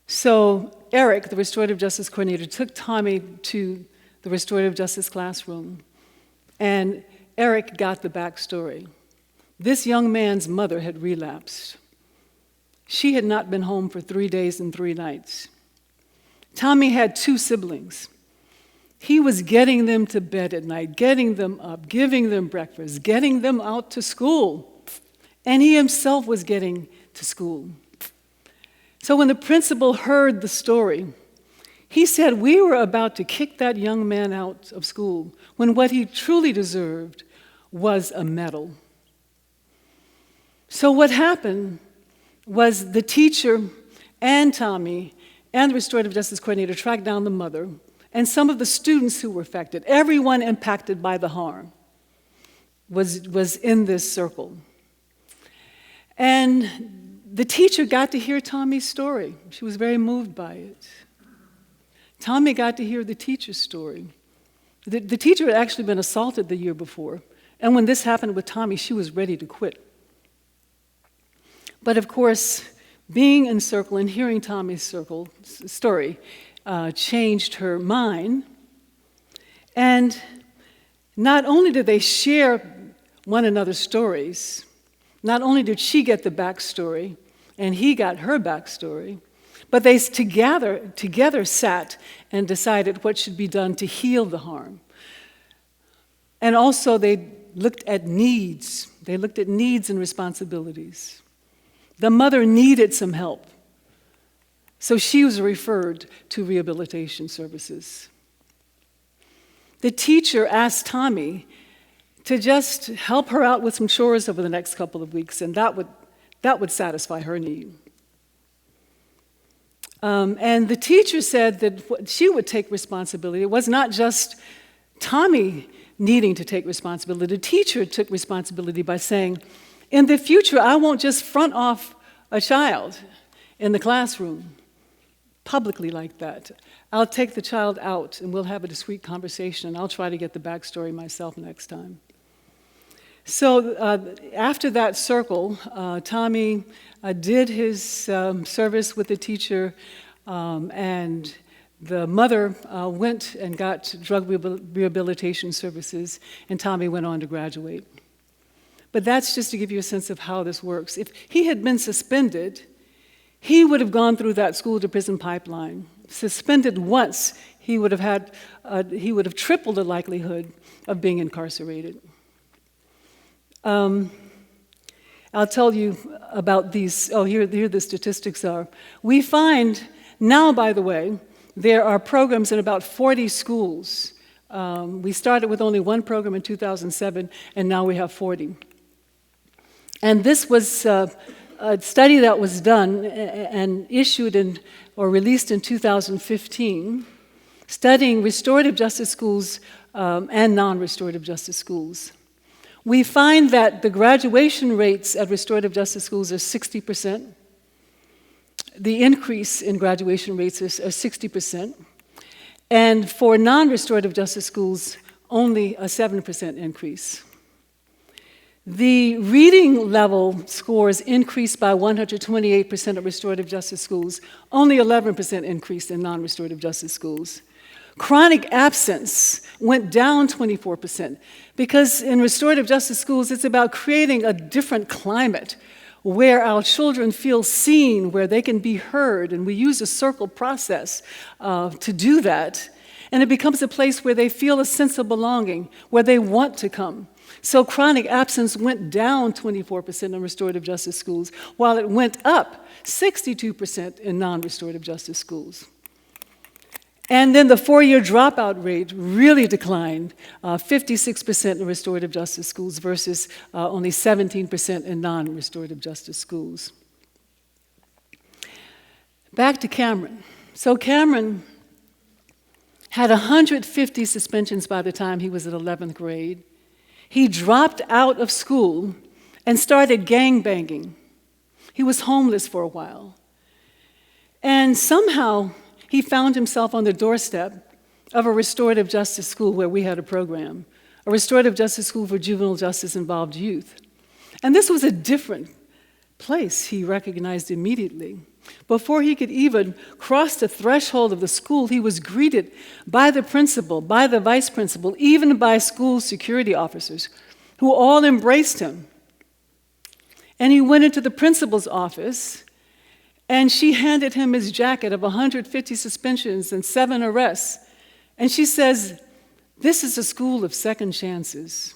So Eric, the restorative justice coordinator, took Tommy to the restorative justice classroom. And Eric got the backstory. This young man's mother had relapsed. She had not been home for 3 days and 3 nights. Tommy had 2 siblings. He was getting them to bed at night, getting them up, giving them breakfast, getting them out to school. And he himself was getting to school. So when the principal heard the story, he said, "We were about to kick that young man out of school when what he truly deserved was a medal." So what happened was the teacher and Tommy and the restorative justice coordinator tracked down the mother and some of the students who were affected, everyone impacted by the harm. was in this circle. And the teacher got to hear Tommy's story. She was very moved by it. Tommy got to hear the teacher's story. The teacher had actually been assaulted the year before, and when this happened with Tommy, she was ready to quit. But of course, being in circle and hearing Tommy's story changed her mind. And not only did they share one another's stories, not only did she get the backstory and he got her backstory, but they together sat and decided what should be done to heal the harm. And also they looked at needs. They looked at needs and responsibilities. The mother needed some help, so she was referred to rehabilitation services. The teacher asked Tommy to just help her out with some chores over the next couple of weeks, and that would satisfy her need. And the teacher said that she would take responsibility. It was not just Tommy needing to take responsibility. The teacher took responsibility by saying, in the future, I won't just front off a child in the classroom publicly like that. I'll take the child out and we'll have a discreet conversation, and I'll try to get the backstory myself next time. So after that circle, Tommy did his service with the teacher, and the mother went and got drug rehabilitation services, and Tommy went on to graduate. But that's just to give you a sense of how this works. If he had been suspended, he would have gone through that school-to-prison pipeline. Suspended once, he would have tripled the likelihood of being incarcerated. I'll tell you about these. Oh, here the statistics are. We find now, by the way, there are programs in about 40 schools. We started with only one program in 2007, and now we have 40. And this was a study that was done and issued or released in 2015, studying restorative justice schools and non-restorative justice schools. We find that the graduation rates at restorative justice schools are 60%. The increase in graduation rates is 60%. And for non-restorative justice schools, only a 7% increase. The reading level scores increased by 128% at restorative justice schools, only 11% increase in non-restorative justice schools. Chronic absence went down 24%, because in restorative justice schools, it's about creating a different climate where our children feel seen, where they can be heard, and we use a circle process to do that. And it becomes a place where they feel a sense of belonging, where they want to come. So chronic absence went down 24% in restorative justice schools, while it went up 62% in non-restorative justice schools. And then the 4-year dropout rate really declined, 56% in restorative justice schools versus only 17% in non-restorative justice schools. Back to Cameron. So Cameron had 150 suspensions by the time he was in 11th grade. He dropped out of school and started gangbanging. He was homeless for a while. And somehow, he found himself on the doorstep of a restorative justice school where we had a program, a restorative justice school for juvenile justice-involved youth. And this was a different place, he recognized immediately. Before he could even cross the threshold of the school, he was greeted by the principal, by the vice principal, even by school security officers, who all embraced him. And he went into the principal's office, and she handed him his jacket of 150 suspensions and 7 arrests. And she says, "This is a school of second chances.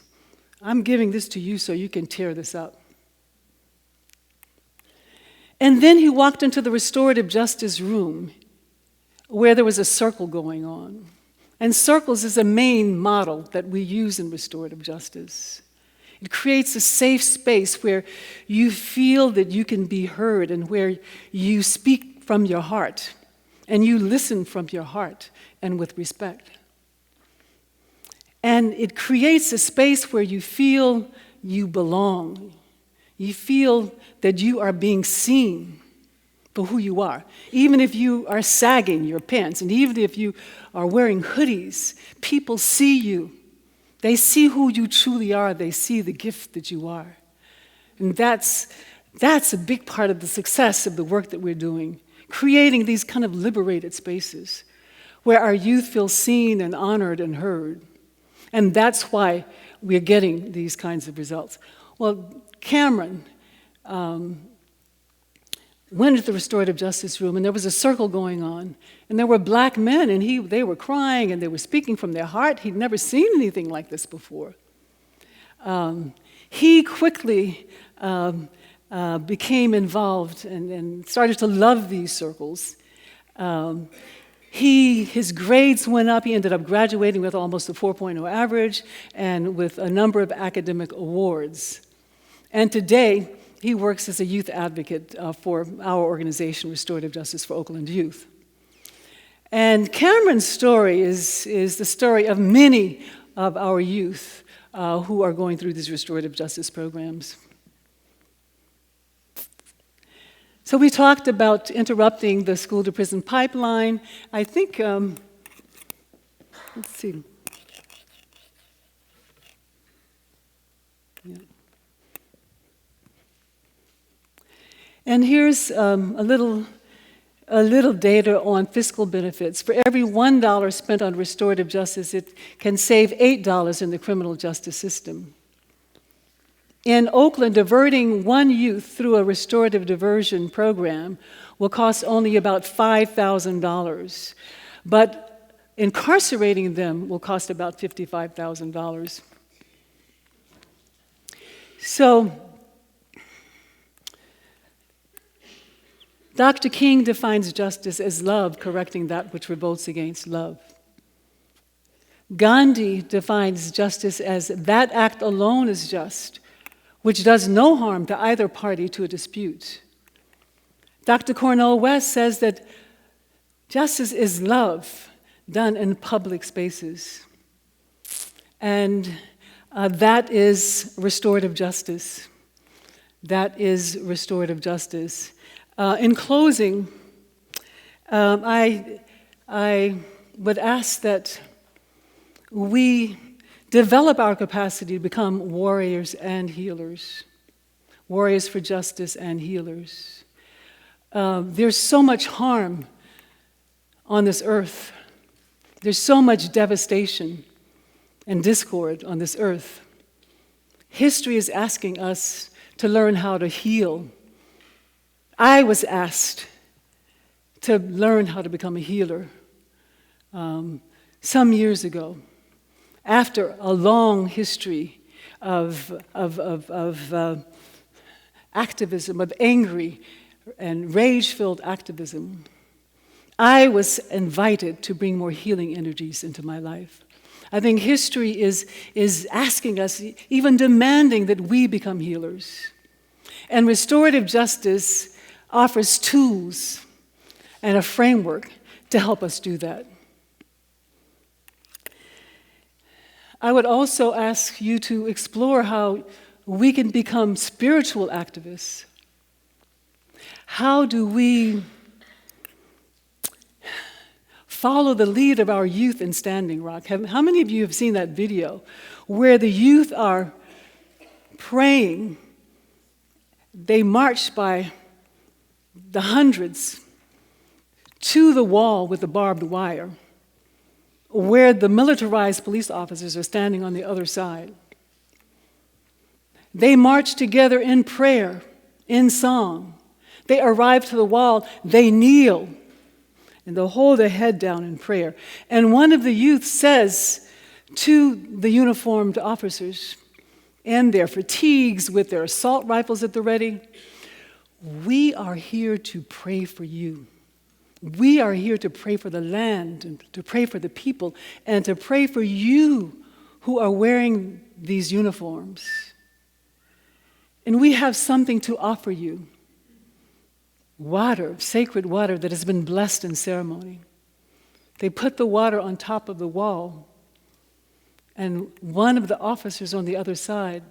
I'm giving this to you so you can tear this up." And then he walked into the restorative justice room where there was a circle going on. And circles is a main model that we use in restorative justice. It creates a safe space where you feel that you can be heard and where you speak from your heart and you listen from your heart and with respect. And it creates a space where you feel you belong. You feel that you are being seen for who you are. Even if you are sagging your pants, and even if you are wearing hoodies, people see you. They see who you truly are. They see the gift that you are. And that's a big part of the success of the work that we're doing, creating these kind of liberated spaces where our youth feel seen and honored and heard. And that's why we're getting these kinds of results. Well, Cameron went into the restorative justice room, and there was a circle going on, and there were black men, and they were crying, and they were speaking from their heart. He'd never seen anything like this before. He quickly became involved and started to love these circles. His grades went up. He ended up graduating with almost a 4.0 average and with a number of academic awards. And today, he works as a youth advocate for our organization, Restorative Justice for Oakland Youth. And Cameron's story is the story of many of our youth who are going through these restorative justice programs. So we talked about interrupting the school-to-prison pipeline. I think, let's see. Yeah. And here's a little data on fiscal benefits. For every $1 spent on restorative justice, it can save $8 in the criminal justice system. In Oakland, diverting one youth through a restorative diversion program will cost only about $5,000, but incarcerating them will cost about $55,000. So, Dr. King defines justice as love correcting that which revolts against love. Gandhi defines justice as that act alone is just, which does no harm to either party to a dispute. Dr. Cornel West says that justice is love done in public spaces. And that is restorative justice. That is restorative justice. In closing, I would ask that we develop our capacity to become warriors and healers, warriors for justice and healers. There's so much harm on this earth. There's so much devastation and discord on this earth. History is asking us to learn how to heal. I was asked to learn how to become a healer some years ago, after a long history of activism, of angry and rage-filled activism. I was invited to bring more healing energies into my life. I think history is asking us, even demanding that we become healers. And restorative justice offers tools and a framework to help us do that. I would also ask you to explore how we can become spiritual activists. How do we follow the lead of our youth in Standing Rock? How many of you have seen that video where the youth are praying? They march by the hundreds to the wall with the barbed wire, where the militarized police officers are standing on the other side. They march together in prayer, in song. They arrive to the wall, they kneel, and they'll hold their head down in prayer. And one of the youth says to the uniformed officers, in their fatigues with their assault rifles at the ready, "We are here to pray for you. We are here to pray for the land and to pray for the people and to pray for you who are wearing these uniforms. And we have something to offer you. Water, sacred water that has been blessed in ceremony." They put the water on top of the wall. And one of the officers on the other side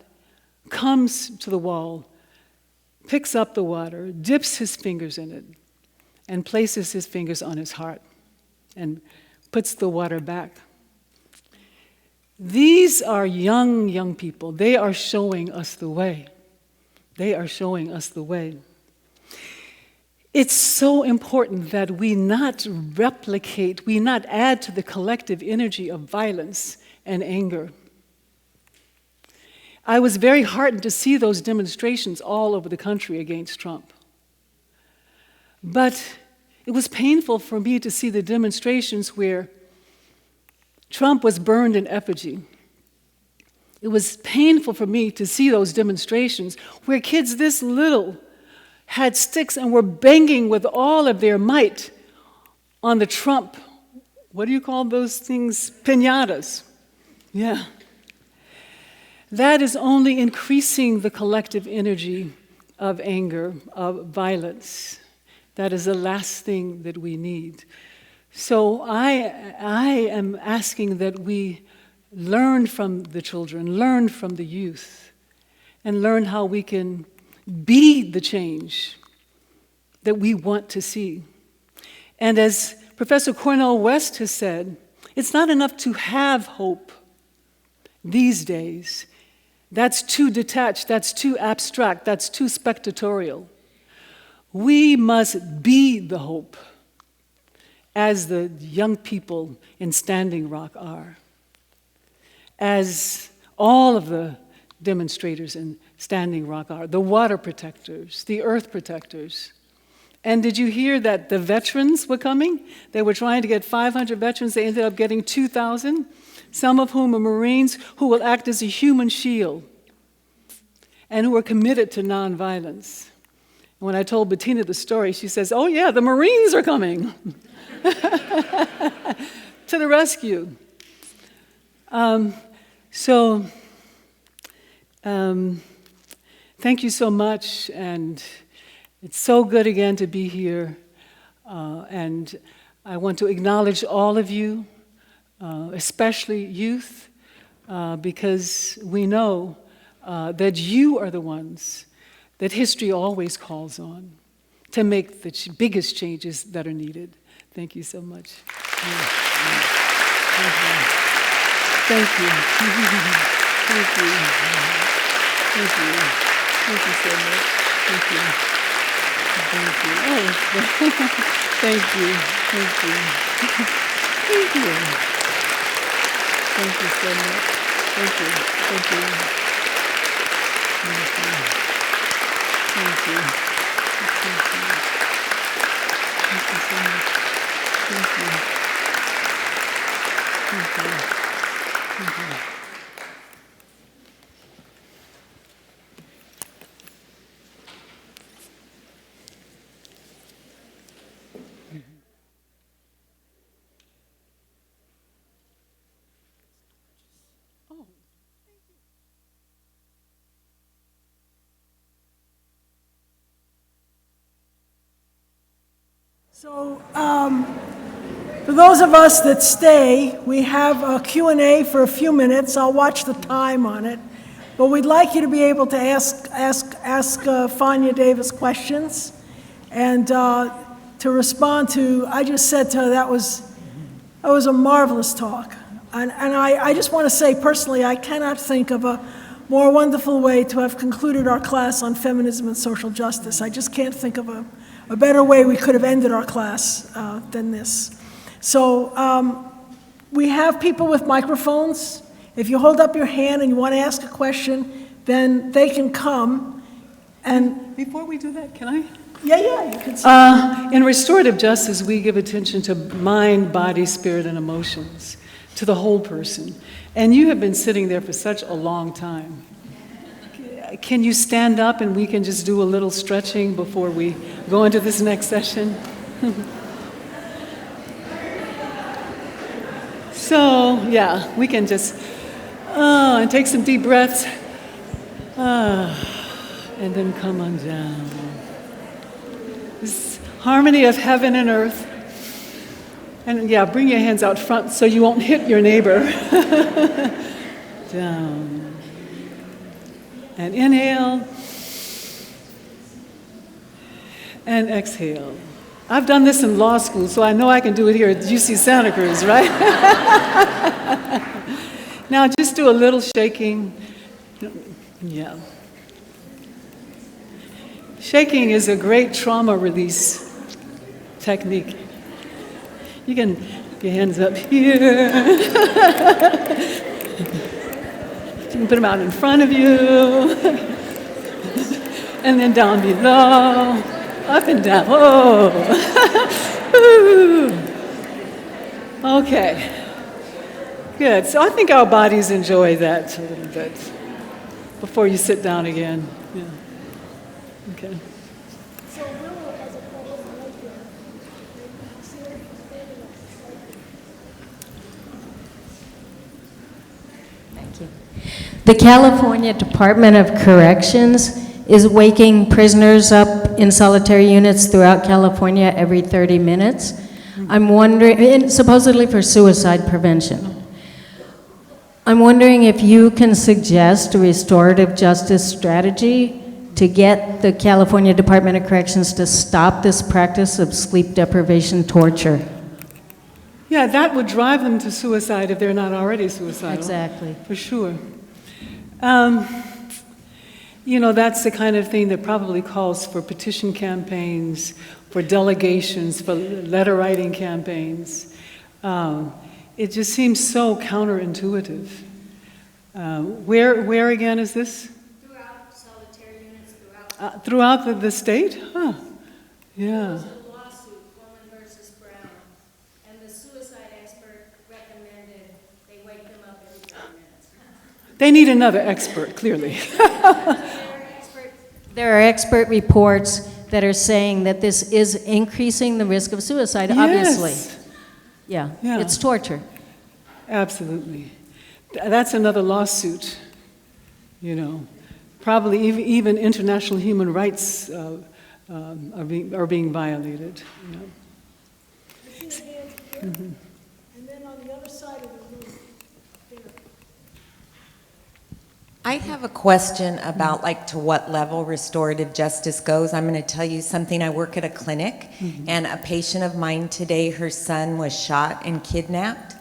comes to the wall, picks up the water, dips his fingers in it, and places his fingers on his heart and puts the water back. These are young people. They are showing us the way. They are showing us the way. It's so important that we not replicate, we not add to the collective energy of violence and anger. I was very heartened to see those demonstrations all over the country against Trump. But it was painful for me to see the demonstrations where Trump was burned in effigy. It was painful for me to see those demonstrations where kids this little had sticks and were banging with all of their might on the Trump, what do you call those things? Piñatas. Yeah. That is only increasing the collective energy of anger, of violence. That is the last thing that we need. So I am asking that we learn from the children, learn from the youth, and learn how we can be the change that we want to see. And as Professor Cornel West has said, it's not enough to have hope these days. That's too detached, that's too abstract, that's too spectatorial. We must be the hope, as the young people in Standing Rock are, as all of the demonstrators in Standing Rock are, the water protectors, the earth protectors. And did you hear that the veterans were coming? They were trying to get 500 veterans. They ended up getting 2,000, some of whom are Marines who will act as a human shield and who are committed to nonviolence. And when I told Bettina the story, she says, "Oh yeah, the Marines are coming to the rescue." Thank you so much, and it's so good again to be here. And I want to acknowledge all of you, especially youth, because we know that you are the ones that history always calls on to make the biggest changes that are needed. Thank you so much. Thank you. Thank you. Thank you. Thank you. Thank you so much. Thank you. Thank you. Oh, thank you. Thank you. Thank you. Thank you so much. Thank you. Thank you. Thank you. Thank you. Thank you. Thank you so much. Thank you. Thank you. Thank you. So, for those of us that stay, we have a Q&A for a few minutes. I'll watch the time on it. But we'd like you to be able to ask Fania Davis questions and to respond to, I just said to her that was a marvelous talk. And I just want to say personally, I cannot think of a more wonderful way to have concluded our class on feminism and social justice. I just can't think of a better way we could have ended our class than this. So we have people with microphones. If you hold up your hand and you want to ask a question, then they can come. And before we do that, can I? Yeah, you can say. In restorative justice, we give attention to mind, body, spirit, and emotions, to the whole person. And you have been sitting there for such a long time. Can you stand up and we can just do a little stretching before we go into this next session? So, yeah, we can just, and take some deep breaths. And then come on down. This harmony of heaven and earth. And yeah, bring your hands out front so you won't hit your neighbor. Down. And inhale. And exhale. I've done this in law school, so I know I can do it here at UC Santa Cruz, right? Now just do a little shaking. Yeah. Shaking is a great trauma release technique. You can put your hands up here. You can put them out in front of you. And then down below. Up and down. Whoa. Okay. Good. So I think our bodies enjoy that a little bit before you sit down again. Yeah. Okay. So Willow has a question right here. Thank you. The California Department of Corrections is waking prisoners up in solitary units throughout California every 30 minutes. I'm wondering, and supposedly for suicide prevention. I'm wondering if you can suggest a restorative justice strategy to get the California Department of Corrections to stop this practice of sleep deprivation torture. Yeah, that would drive them to suicide if they're not already suicidal. Exactly. For sure. You know, that's the kind of thing that probably calls for petition campaigns, for delegations, for letter writing campaigns. It just seems so counterintuitive. Where again is this? Throughout solitary units, throughout. Throughout the state? Huh. Yeah. There was a lawsuit, Woman versus Brown, and the suicide expert recommended they wake them up every 30 minutes. They need another expert, clearly. There are expert reports that are saying that this is increasing the risk of suicide, obviously. Yes. Yeah, Yeah. it's torture. Absolutely. That's another lawsuit, you know. Probably even international human rights are being violated. You know. I see the hands here, and then on the other side of the room, there. I have a question about like to what level restorative justice goes. I'm going to tell you something. I work at a clinic, and a patient of mine today, her son was shot and kidnapped,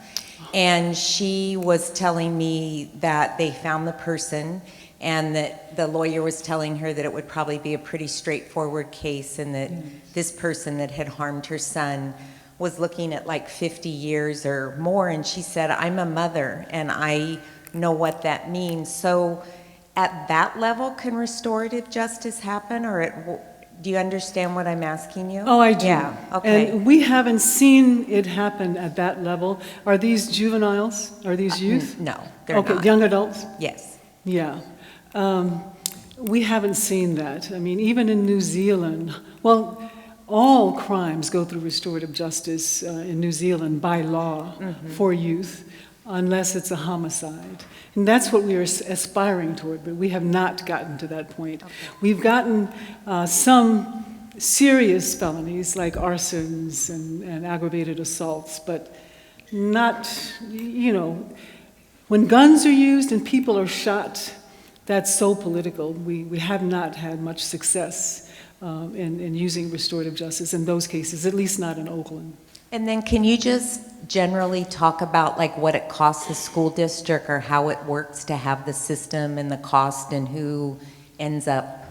and she was telling me that they found the person, and that the lawyer was telling her that it would probably be a pretty straightforward case, and that this person that had harmed her son was looking at like 50 years or more. And she said, I'm a mother, and I know what that means. So at that level, can restorative justice happen, or do you understand what I'm asking you? Oh, I do. Yeah, okay. And we haven't seen it happen at that level. Are these juveniles? Are these youth? No, they're Okay, not. young adults? Yes. Yeah. We haven't seen that. I mean, even in New Zealand, well, all crimes go through restorative justice in New Zealand by law for youth, unless it's a homicide. And that's what we are aspiring toward, but we have not gotten to that point. Okay. We've gotten some serious felonies like arsons and aggravated assaults, but not, you know, when guns are used and people are shot, that's so political. We have not had much success in using restorative justice in those cases, at least not in Oakland. And then can you just generally talk about like what it costs the school district, or how it works to have the system and the cost, and who ends up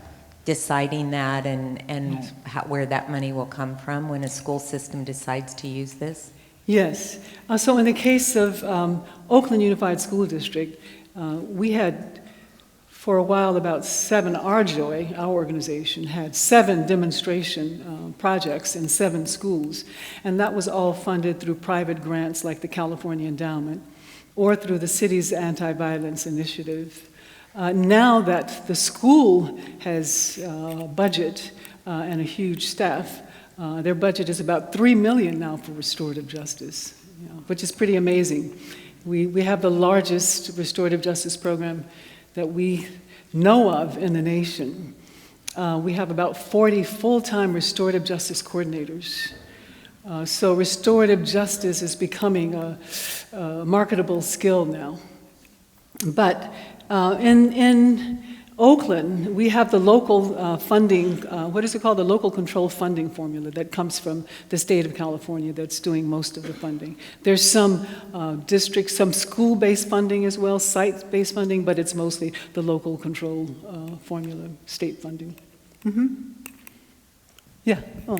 deciding that, and where that money will come from when a school system decides to use this? Yes. So in the case of Oakland Unified School District, we had for a while about our organization, had 7 demonstration projects in 7 schools. And that was all funded through private grants like the California Endowment, or through the city's anti-violence initiative. Now that the school has a budget and a huge staff, their budget is about $3 million now for restorative justice, you know, which is pretty amazing. We have the largest restorative justice program that we know of in the nation. We have about 40 full-time restorative justice coordinators. So restorative justice is becoming a marketable skill now. But in Oakland, we have the local funding, what is it called? The local control funding formula that comes from the state of California that's doing most of the funding. There's some districts, some school-based funding as well, site-based funding, but it's mostly the local control formula, state funding. Yeah. Oh.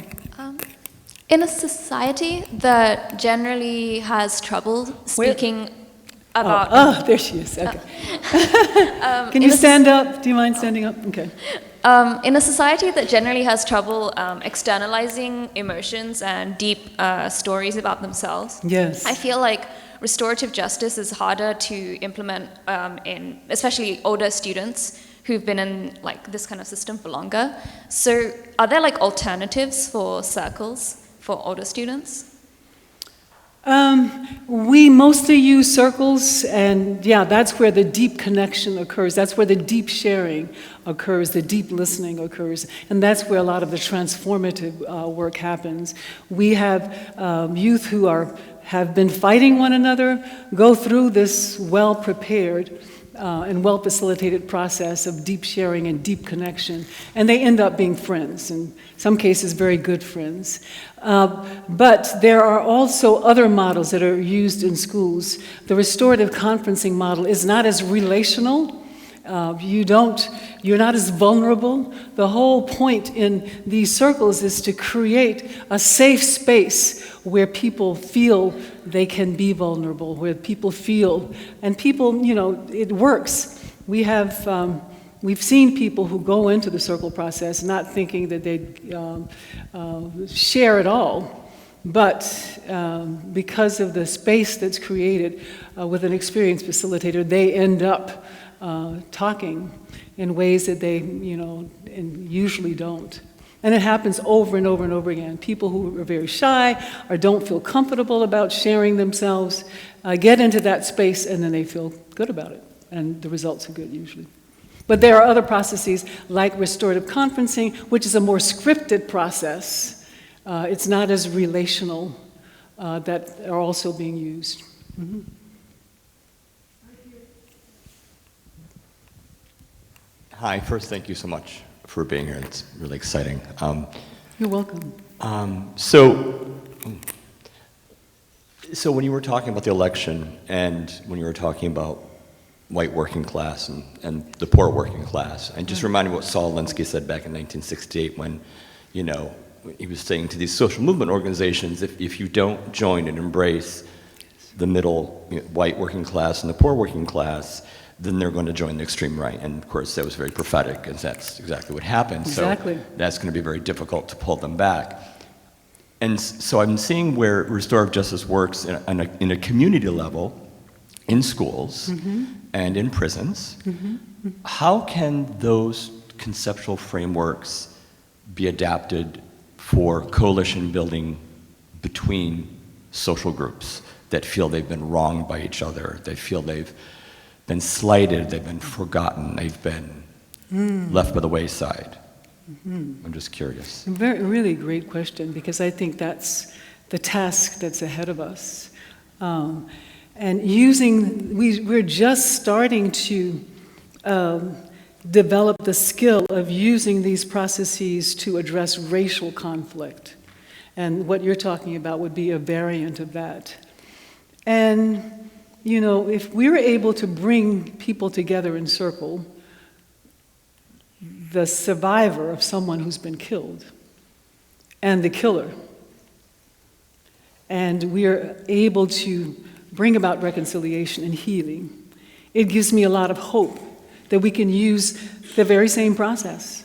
In a society that generally has trouble speaking about... Oh, there she is. Okay. Can you stand up? Do you mind standing up? Okay. In a society that generally has trouble externalizing emotions and deep stories about themselves, Yes. I feel like restorative justice is harder to implement in especially older students who've been in like this kind of system for longer. So are there like alternatives for circles for older students? We mostly use circles, and yeah, that's where the deep connection occurs. That's where the deep sharing occurs, the deep listening occurs, and that's where a lot of the transformative work happens. We have youth who have been fighting one another, go through this well-prepared and well-facilitated process of deep sharing and deep connection, and they end up being friends, in some cases very good friends. But there are also other models that are used in schools. The restorative conferencing model is not as relational. You're not as vulnerable. The whole point in these circles is to create a safe space where people feel they can be vulnerable, where people feel, and people, it works. We've seen people who go into the circle process not thinking that they'd share at all, but because of the space that's created with an experienced facilitator, they end up talking in ways that they, and usually don't. And it happens over and over and over again. People who are very shy or don't feel comfortable about sharing themselves get into that space and then they feel good about it. And the results are good usually. But there are other processes like restorative conferencing, which is a more scripted process. It's not as relational that are also being used. Mm-hmm. Hi, first thank you so much for being here. It's really exciting. You're welcome. So when you were talking about the election and when you were talking about white working class and the poor working class, and just reminded me what Saul Alinsky said back in 1968 when, he was saying to these social movement organizations, if you don't join and embrace the middle white working class and the poor working class, then they're going to join the extreme right. And of course, that was very prophetic, because that's exactly what happened. Exactly. So that's going to be very difficult to pull them back. And so I'm seeing where restorative justice works in a community level, in schools, and in prisons. How can those conceptual frameworks be adapted for coalition building between social groups that feel they've been wronged by each other, they feel they've been slighted, they've been forgotten, they've been left by the wayside? I'm just curious. Really great question, because I think that's the task that's ahead of us. And we're just starting to develop the skill of using these processes to address racial conflict. And what you're talking about would be a variant of that. And if we were able to bring people together in circle, the survivor of someone who's been killed and the killer, and we are able to bring about reconciliation and healing, it gives me a lot of hope that we can use the very same process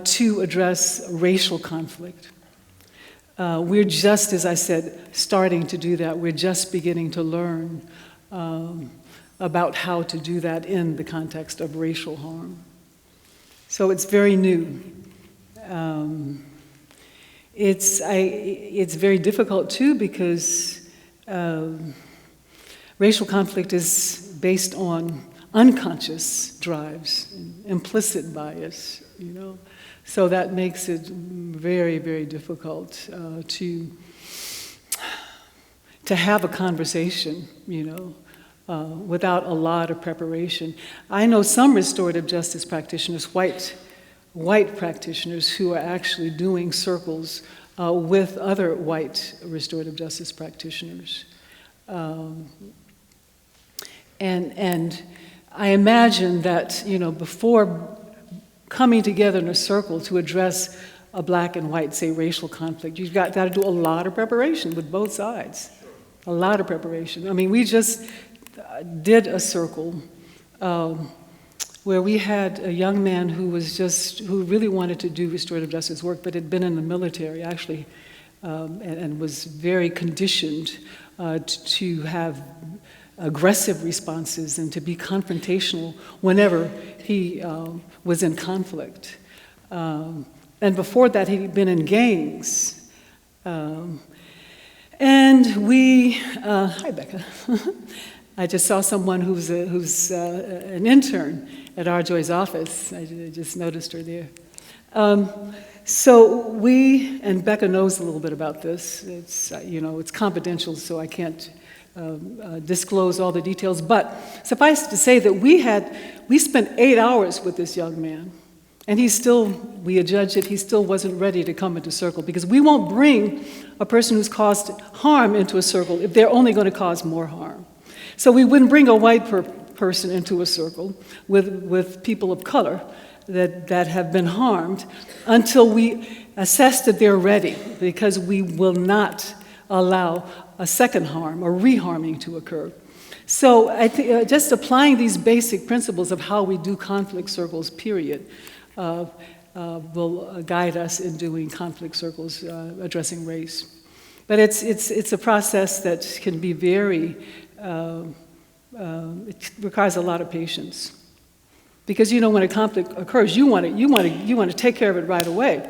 to address racial conflict. We're just, as I said, starting to do that. We're just beginning to learn about how to do that in the context of racial harm. So it's very new. It's very difficult too, because racial conflict is based on unconscious drives, implicit bias, So that makes it very, very difficult to to have a conversation, without a lot of preparation. I know some restorative justice practitioners, white practitioners, who are actually doing circles with other white restorative justice practitioners. And I imagine that, before coming together in a circle to address a black and white, say, racial conflict, you've got to do a lot of preparation with both sides. A lot of preparation. I mean, we just did a circle where we had a young man who really wanted to do restorative justice work, but had been in the military, actually, and was very conditioned to have aggressive responses and to be confrontational whenever he was in conflict. And before that, he'd been in gangs. And we, hi Becca. I just saw someone who's an intern at Arjoy's office. I just noticed her there. So we, and Becca knows a little bit about this. It's confidential, so I can't disclose all the details. But suffice to say that we spent 8 hours with this young man. And we adjudged that he still wasn't ready to come into circle, because we won't bring a person who's caused harm into a circle if they're only going to cause more harm. So we wouldn't bring a white person into a circle with people of color that have been harmed until we assess that they're ready, because we will not allow a second harm or reharming to occur. So I think just applying these basic principles of how we do conflict circles, period, will guide us in doing conflict circles addressing race. But it's a process that can be very, it requires a lot of patience. Because when a conflict occurs, you want to take care of it right away.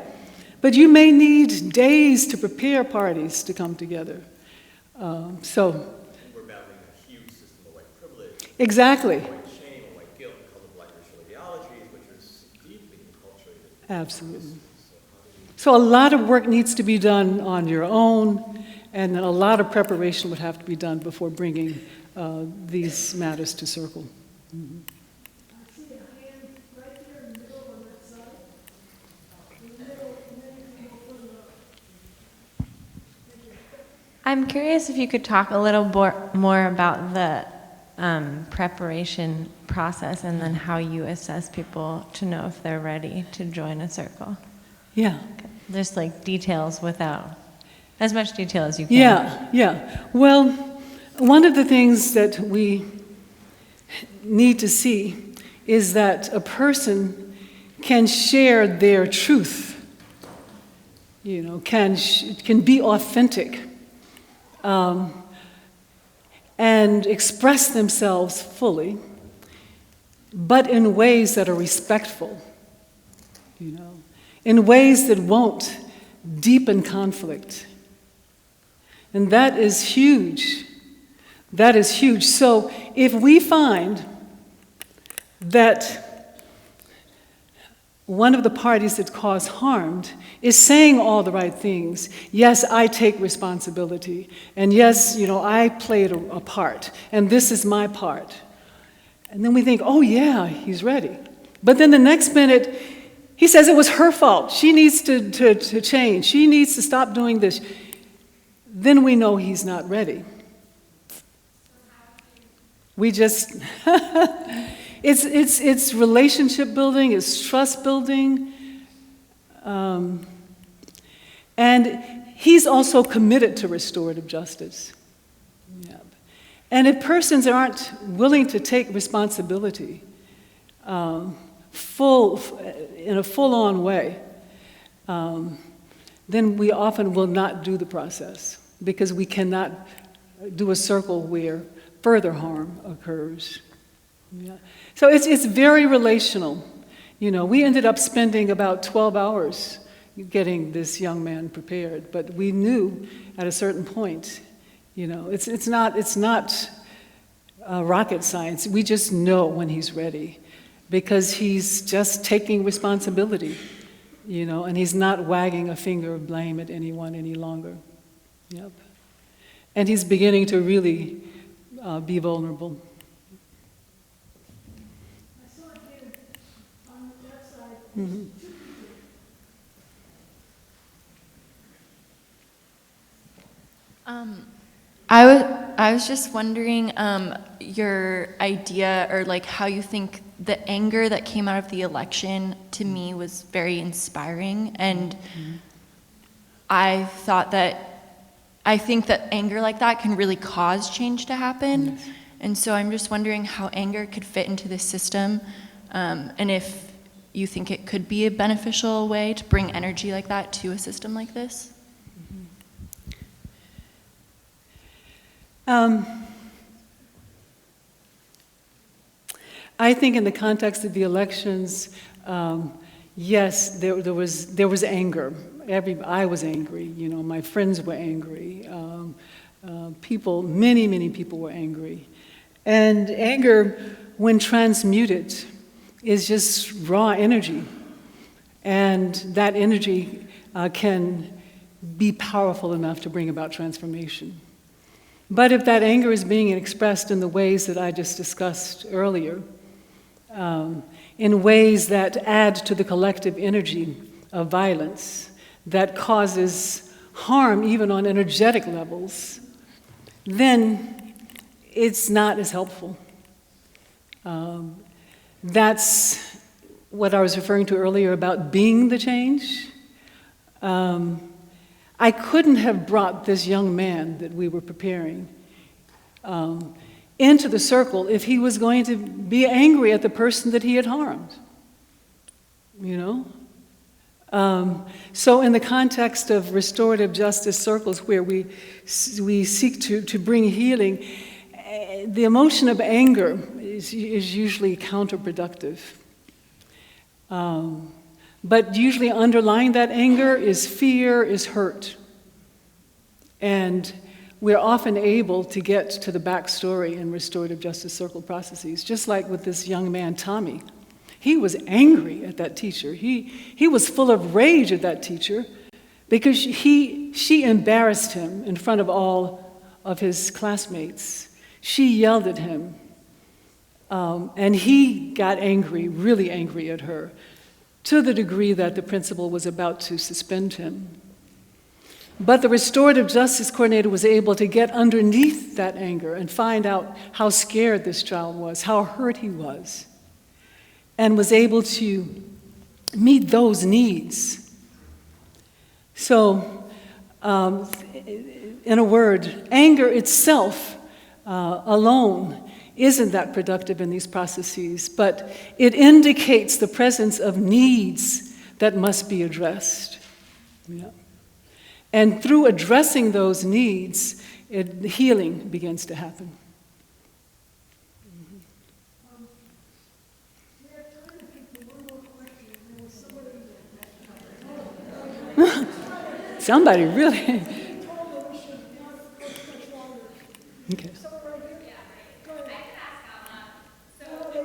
But you may need days to prepare parties to come together. And we're battling a huge system of white privilege. Exactly. Absolutely. So a lot of work needs to be done on your own, and then a lot of preparation would have to be done before bringing these matters to circle. Mm-hmm. I'm curious if you could talk a little more about the preparation process, and then how you assess people to know if they're ready to join a circle. Yeah. Just like details, without as much detail as you can. Yeah. Well, one of the things that we need to see is that a person can share their truth, can be authentic, and express themselves fully, but in ways that are respectful, in ways that won't deepen conflict. And that is huge. That is huge. So if we find that one of the parties that caused harm is saying all the right things, yes, I take responsibility, and yes, I played a part, and this is my part. And then we think, oh yeah, he's ready. But then the next minute, he says it was her fault. She needs to change. She needs to stop doing this. Then we know he's not ready. We just, it's relationship building, it's trust building. And he's also committed to restorative justice. Yeah. And if persons aren't willing to take responsibility in a full-on way, then we often will not do the process, because we cannot do a circle where further harm occurs. Yeah. So it's very relational. We ended up spending about 12 hours getting this young man prepared, but we knew at a certain point, it's not rocket science. We just know when he's ready, because he's just taking responsibility, and he's not wagging a finger of blame at anyone any longer. Yep. And he's beginning to really be vulnerable. I saw him on that side. Mm-hmm. I was just wondering your idea, or like how you think the anger that came out of the election to me was very inspiring, and I think that anger like that can really cause change to happen. Yes. And so I'm just wondering how anger could fit into this system, and if you think it could be a beneficial way to bring energy like that to a system like this. I think in the context of the elections, yes, there was anger. I was angry. You know, my friends were angry. Many people were angry. And anger, when transmuted, is just raw energy. And that energy can be powerful enough to bring about transformation. But if that anger is being expressed in the ways that I just discussed earlier, in ways that add to the collective energy of violence, that causes harm even on energetic levels, then it's not as helpful. That's what I was referring to earlier about being the change. I couldn't have brought this young man that we were preparing into the circle if he was going to be angry at the person that he had harmed. You know? So in the context of restorative justice circles where we seek to bring healing, the emotion of anger is usually counterproductive. But usually underlying that anger is fear, is hurt. And we're often able to get to the backstory in restorative justice circle processes, just like with this young man, Tommy. He was angry at that teacher. He was full of rage at that teacher because she embarrassed him in front of all of his classmates. She yelled at him, and he got angry, really angry at her, to the degree that the principal was about to suspend him. But the restorative justice coordinator was able to get underneath that anger and find out how scared this child was, how hurt he was, and was able to meet those needs. So, in a word, anger itself alone isn't that productive in these processes, but it indicates the presence of needs that must be addressed. Yeah. And through addressing those needs, healing begins to happen. Somebody really. Okay.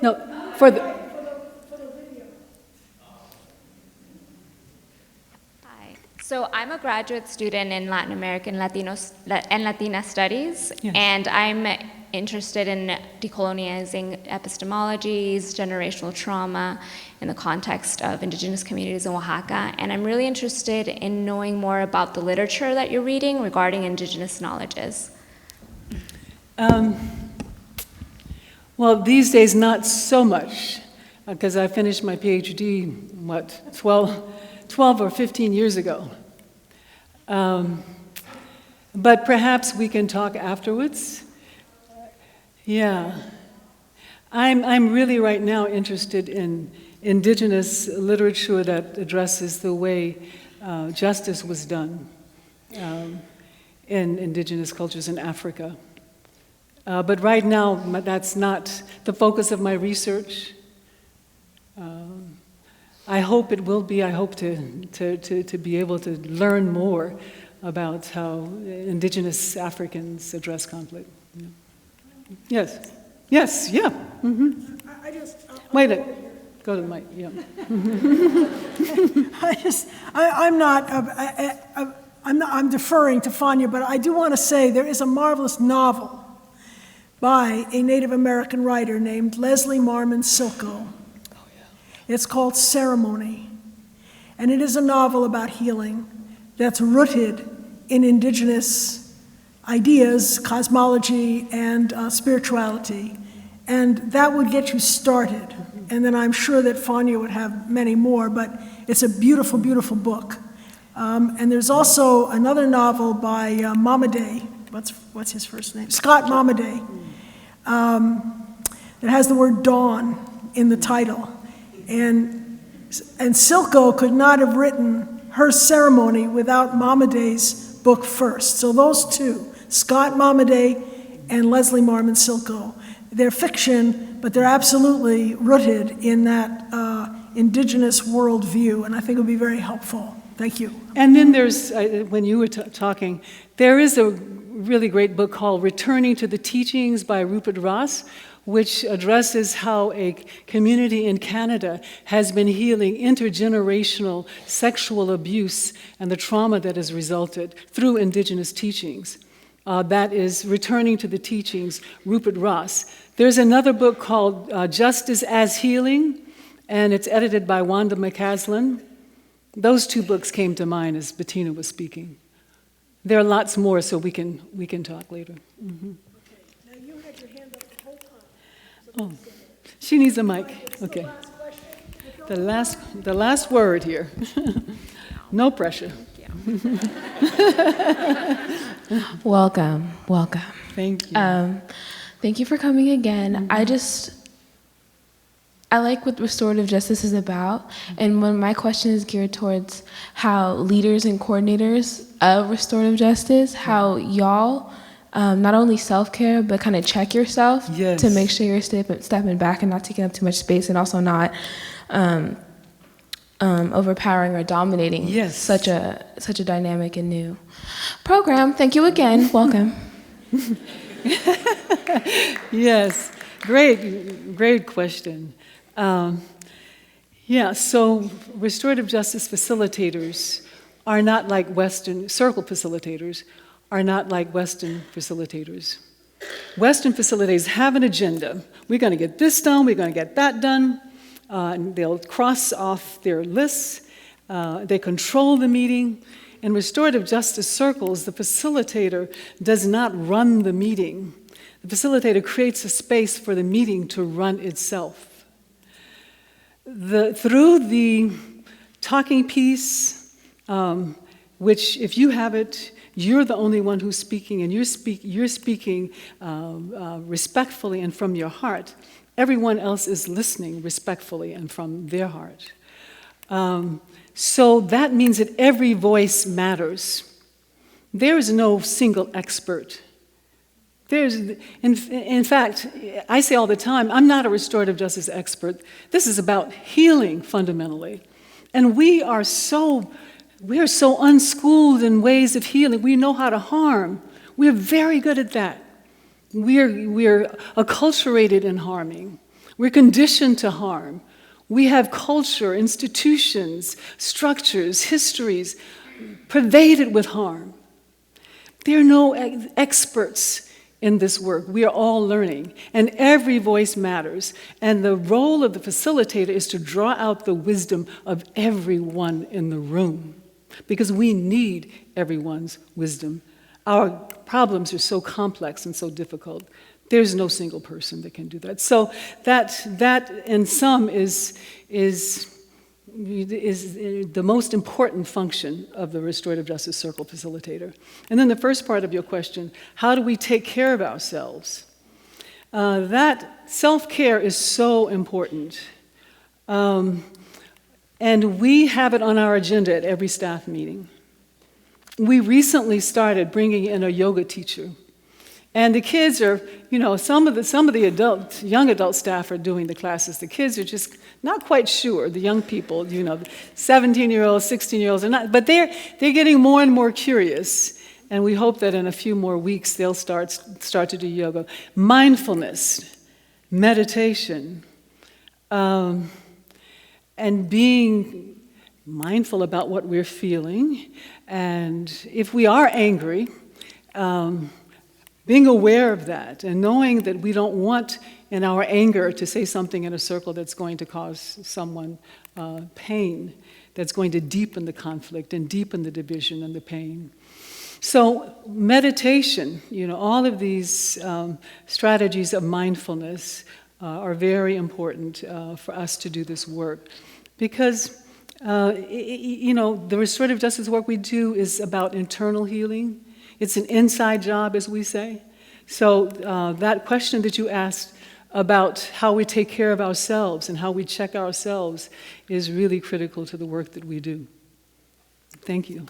No, for the. Hi. So I'm a graduate student in Latin American and Latina studies, Yes. and I'm interested in decolonizing epistemologies, generational trauma in the context of indigenous communities in Oaxaca, and I'm really interested in knowing more about the literature that you're reading regarding indigenous knowledges. Well, these days, not so much, because I finished my PhD, 12 or 15 years ago. But perhaps we can talk afterwards. Yeah. I'm really right now interested in indigenous literature that addresses the way justice was done in indigenous cultures in Africa. But right now, that's not the focus of my research. I hope it will be. I hope to be able to learn more about how indigenous Africans address conflict. Yeah. Yes. Yes, yeah. Mm-hmm. Wait a minute. Go to the mic, yeah. I'm not I'm deferring to Fania, but I do want to say there is a marvelous novel by a Native American writer named Leslie Marmon Silko. It's called Ceremony, and it is a novel about healing that's rooted in indigenous ideas, cosmology, and spirituality, and that would get you started. And then I'm sure that Fania would have many more, but it's a beautiful, beautiful book. And there's also another novel by Momaday, what's his first name? Scott Momaday, that has the word dawn in the title. And Silko could not have written her Ceremony without Momaday's book first. So those two, Scott Momaday and Leslie Marmon Silko, they're fiction, but they're absolutely rooted in that indigenous worldview, and I think it would be very helpful. Thank you. And then there's, when you were talking, there is a really great book called Returning to the Teachings by Rupert Ross, which addresses how a community in Canada has been healing intergenerational sexual abuse and the trauma that has resulted through indigenous teachings. That is Returning to the Teachings, Rupert Ross. There's another book called Justice as Healing, and it's edited by Wanda McCaslin. Those two books came to mind as Bettina was speaking. There are lots more, so we can talk later. Mm-hmm. Okay. Now you had your hand up the whole time. Oh, she needs a mic. Okay. The last word here. No pressure. Welcome. Thank you. Thank you for coming again. Mm-hmm. I like what restorative justice is about, and when my question is geared towards how leaders and coordinators of restorative justice, how y'all not only self-care, but kind of check yourself to make sure you're stepping back and not taking up too much space, and also not overpowering or dominating such a dynamic and new program. Thank you again. Welcome. Yes, great question. So restorative justice facilitators are not like Western, circle facilitators are not like Western facilitators. Western facilitators have an agenda. We're going to get this done, we're going to get that done, and they'll cross off their lists, they control the meeting. In restorative justice circles, the facilitator does not run the meeting. The facilitator creates a space for the meeting to run itself. Through the talking piece, which if you have it, you're the only one who's speaking, and you're speaking respectfully and from your heart. Everyone else is listening respectfully and from their heart. So that means that every voice matters. There is no single expert. In fact, I say all the time, I'm not a restorative justice expert. This is about healing fundamentally. And we are so unschooled in ways of healing. We know how to harm. We're very good at that. We're acculturated in harming. We're conditioned to harm. We have culture, institutions, structures, histories pervaded with harm. There are no experts in this work. We are all learning, and every voice matters. And the role of the facilitator is to draw out the wisdom of everyone in the room, because we need everyone's wisdom. Our problems are so complex and so difficult. There's no single person that can do that. So that in sum is the most important function of the restorative justice circle facilitator. And then the first part of your question, how do we take care of ourselves? That self-care is so important. And we have it on our agenda at every staff meeting. We recently started bringing in a yoga teacher. And the kids are, some of the young adult staff are doing the classes. The kids are just not quite sure. The young people, 17-year-olds, 16-year-olds are not, but they're getting more and more curious. And we hope that in a few more weeks they'll start to do yoga. Mindfulness, meditation, and being mindful about what we're feeling, and if we are angry, being aware of that and knowing that we don't want in our anger to say something in a circle that's going to cause someone pain, that's going to deepen the conflict and deepen the division and the pain. So meditation, all of these strategies of mindfulness are very important for us to do this work, because the restorative justice work we do is about internal healing. It's an inside job, as we say. So that question that you asked about how we take care of ourselves and how we check ourselves is really critical to the work that we do. Thank you.